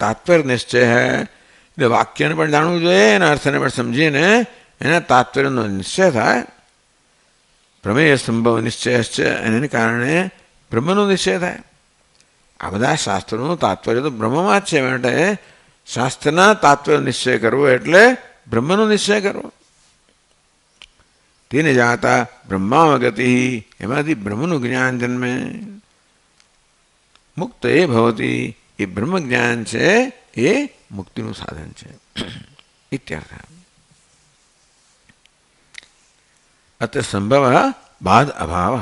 તાત્પર્ય નિશ્ચય હે. એટલે વાક્યને પણ જાણવું જોઈએ, એના અર્થને પણ સમજીને એના તાત્પર્યનો નિશ્ચય થાય. પ્રમેય સંભવ નિશ્ચય છે, એને કારણે બ્રહ્મનો નિશ્ચય થાય. આ બધા શાસ્ત્રોનું તાત્પર્ય તો બ્રહ્મમાં જ છે. માટે શાસ્ત્રના તાત્પર્ય નિશ્ચય કરવો એટલે બ્રહ્મનો નિશ્ચય કરવો. તેને જાતા બ્રહ્માવગતિ, એમાંથી બ્રહ્મનું જ્ઞાન જન્મે. મુક્ત એ ભવતી, એ બ્રહ્મ જ્ઞાન છે એ મુક્તિનું સાધન છે ઇત્યર્થ. અત્ર સંભવ બાદ અભાવ.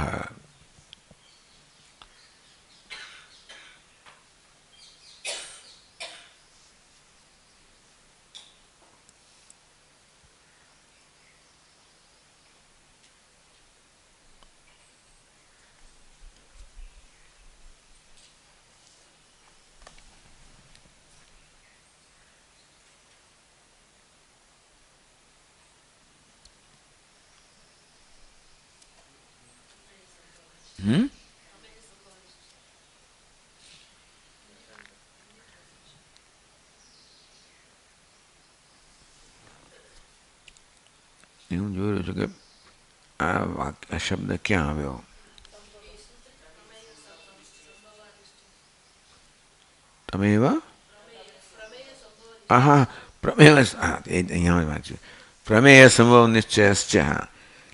હું જોઈ રહ્યો છું કે આ શબ્દ ક્યાં આવ્યો. તમે એવા હા પ્રમેય અહીંયા વાંચ્યું પ્રમેય સંભવ નિશ્ચયશ્ચ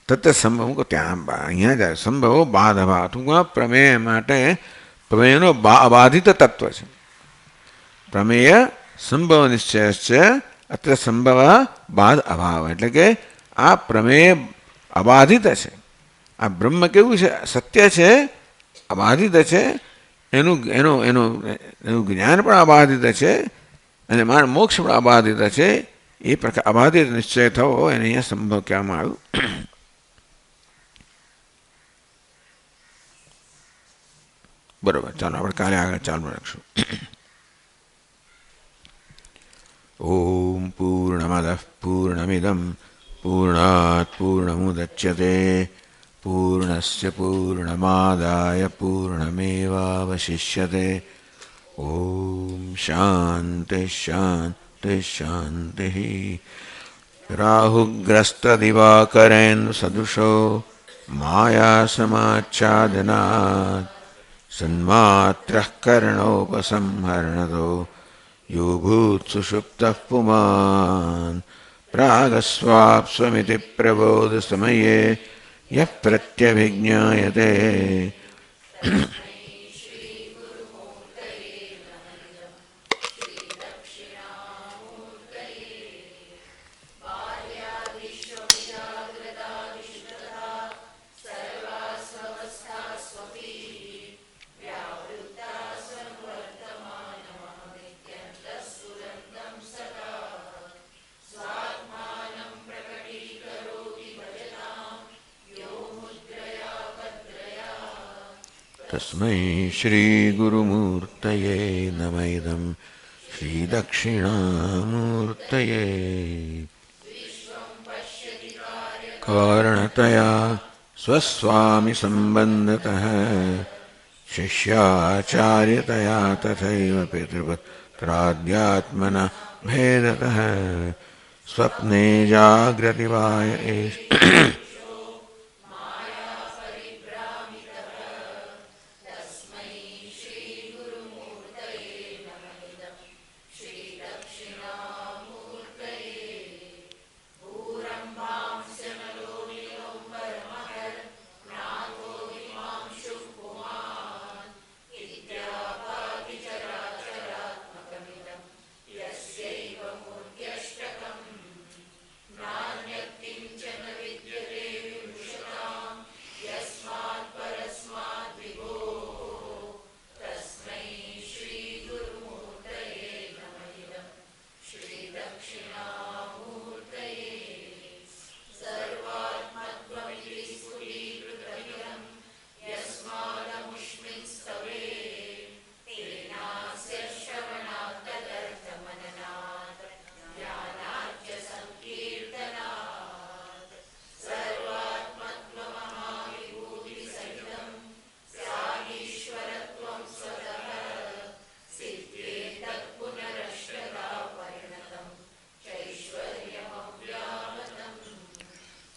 તત સંભવ ત્યાં અહીંયા જાય સંભવો બાદ અભાવ ટૂંકમાં પ્રમેય માટે પ્રમેયનો અબાધિત તત્વ છે. પ્રમેય સંભવ નિશ્ચયશ્ચ અત્ર સંભવ બાદ અભાવ એટલે કે આ પ્રમેય અબાધિત છે. આ બ્રહ્મ કેવું છે? સત્ય છે, અબાધિત છે, એનું એનું એનું એનું જ્ઞાન પણ અબાધિત છે અને મોક્ષ પણ અબાધિત છે. એ પ્રકાર અબાધિત નિશ્ચય થવો એને અહીંયા સંભવ કહેવામાં આવ્યું. બરોબર, ચાલો આપણે કાલે આગળ ચાલુ રાખશું. ઓમ પૂર્ણમદ પૂર્ણમિદમ પૂર્ણાત પૂર્ણમુદચ્યતે પૂર્ણસ્ય પૂર્ણમાદાય પૂર્ણમેવાવશિષ્યતે. ઓમ શાંતિ શાંતિ શાંતિ. રાહુગ્રસ્તદિવાકરેણ સદૃશો માયાસમાચ્છાદનાत् સન્માત્રઃ કર્ણોપસંહરણતો યો ભૂત સુષુપ્તઃ પુમાન પ્રાગસ્વાપ્સ્વમિતિ પ્રબોધ સમયે યઃ પ્રત્યભિજ્ઞાયતે. તસ્મૈ શ્રી ગુરુમૂર્તયે નમઃ ઇદં શ્રી દક્ષિણામૂર્તયે. કારણતયા સ્વસ્વામી સંબંધતઃ શિષ્યાચાર્યતયા તથૈવ પિતૃપુત્રાદ્યાત્મના ભેદતઃ સ્વપ્ને જાગ્રતિ વાય એષ.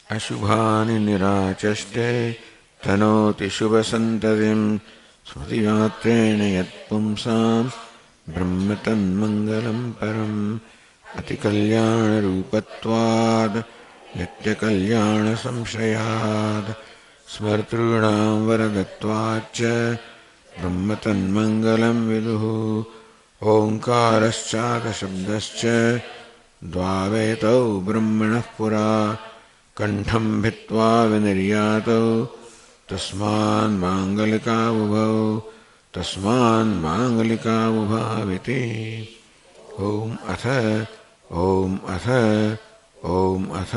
અશુભાનિ નિરાચષ્ટે તનોતિ શુભસંતતિં સ્મૃતિમાત્રેણ યત્પુંસાં બ્રહ્મ તન્મંગલં પરમ. અતિકલ્યાણરૂપત્વાદ નિત્યકલ્યાણસંશયાદ સ્મર્તॄણાં વરદત્વાચ્ચ બ્રહ્મ તન્મંગલં વિદુઃ. ओङ्कारश्चाकशब्दश्च द्वावेतौ ब्रह्मणः पुरा कण्ठं भित्त्वा विनिर्यातौ तस्मान्माङ्गलिकावुभौ तस्मान्माङ्गलिकावुभाविति। ॐ अथ ॐ अथ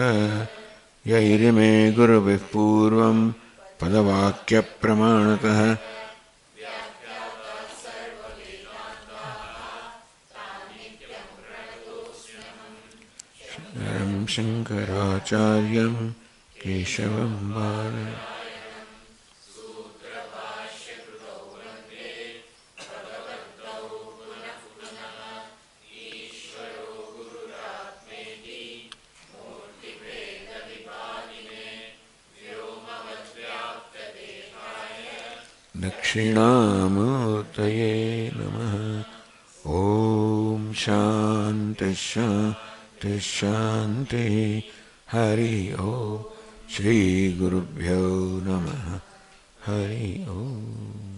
यैरिमे गुरुभिः पूर्वं पदवाक्यप्रमाणतः शङ्कराचार्यं केशवं बादरायणम् दक्षिणामूर्तये नमः। ॐ शान्ति शान्ति शान्ति। हरि ओम्। श्रीगुरुभ्यो नमः। हरि ओम्।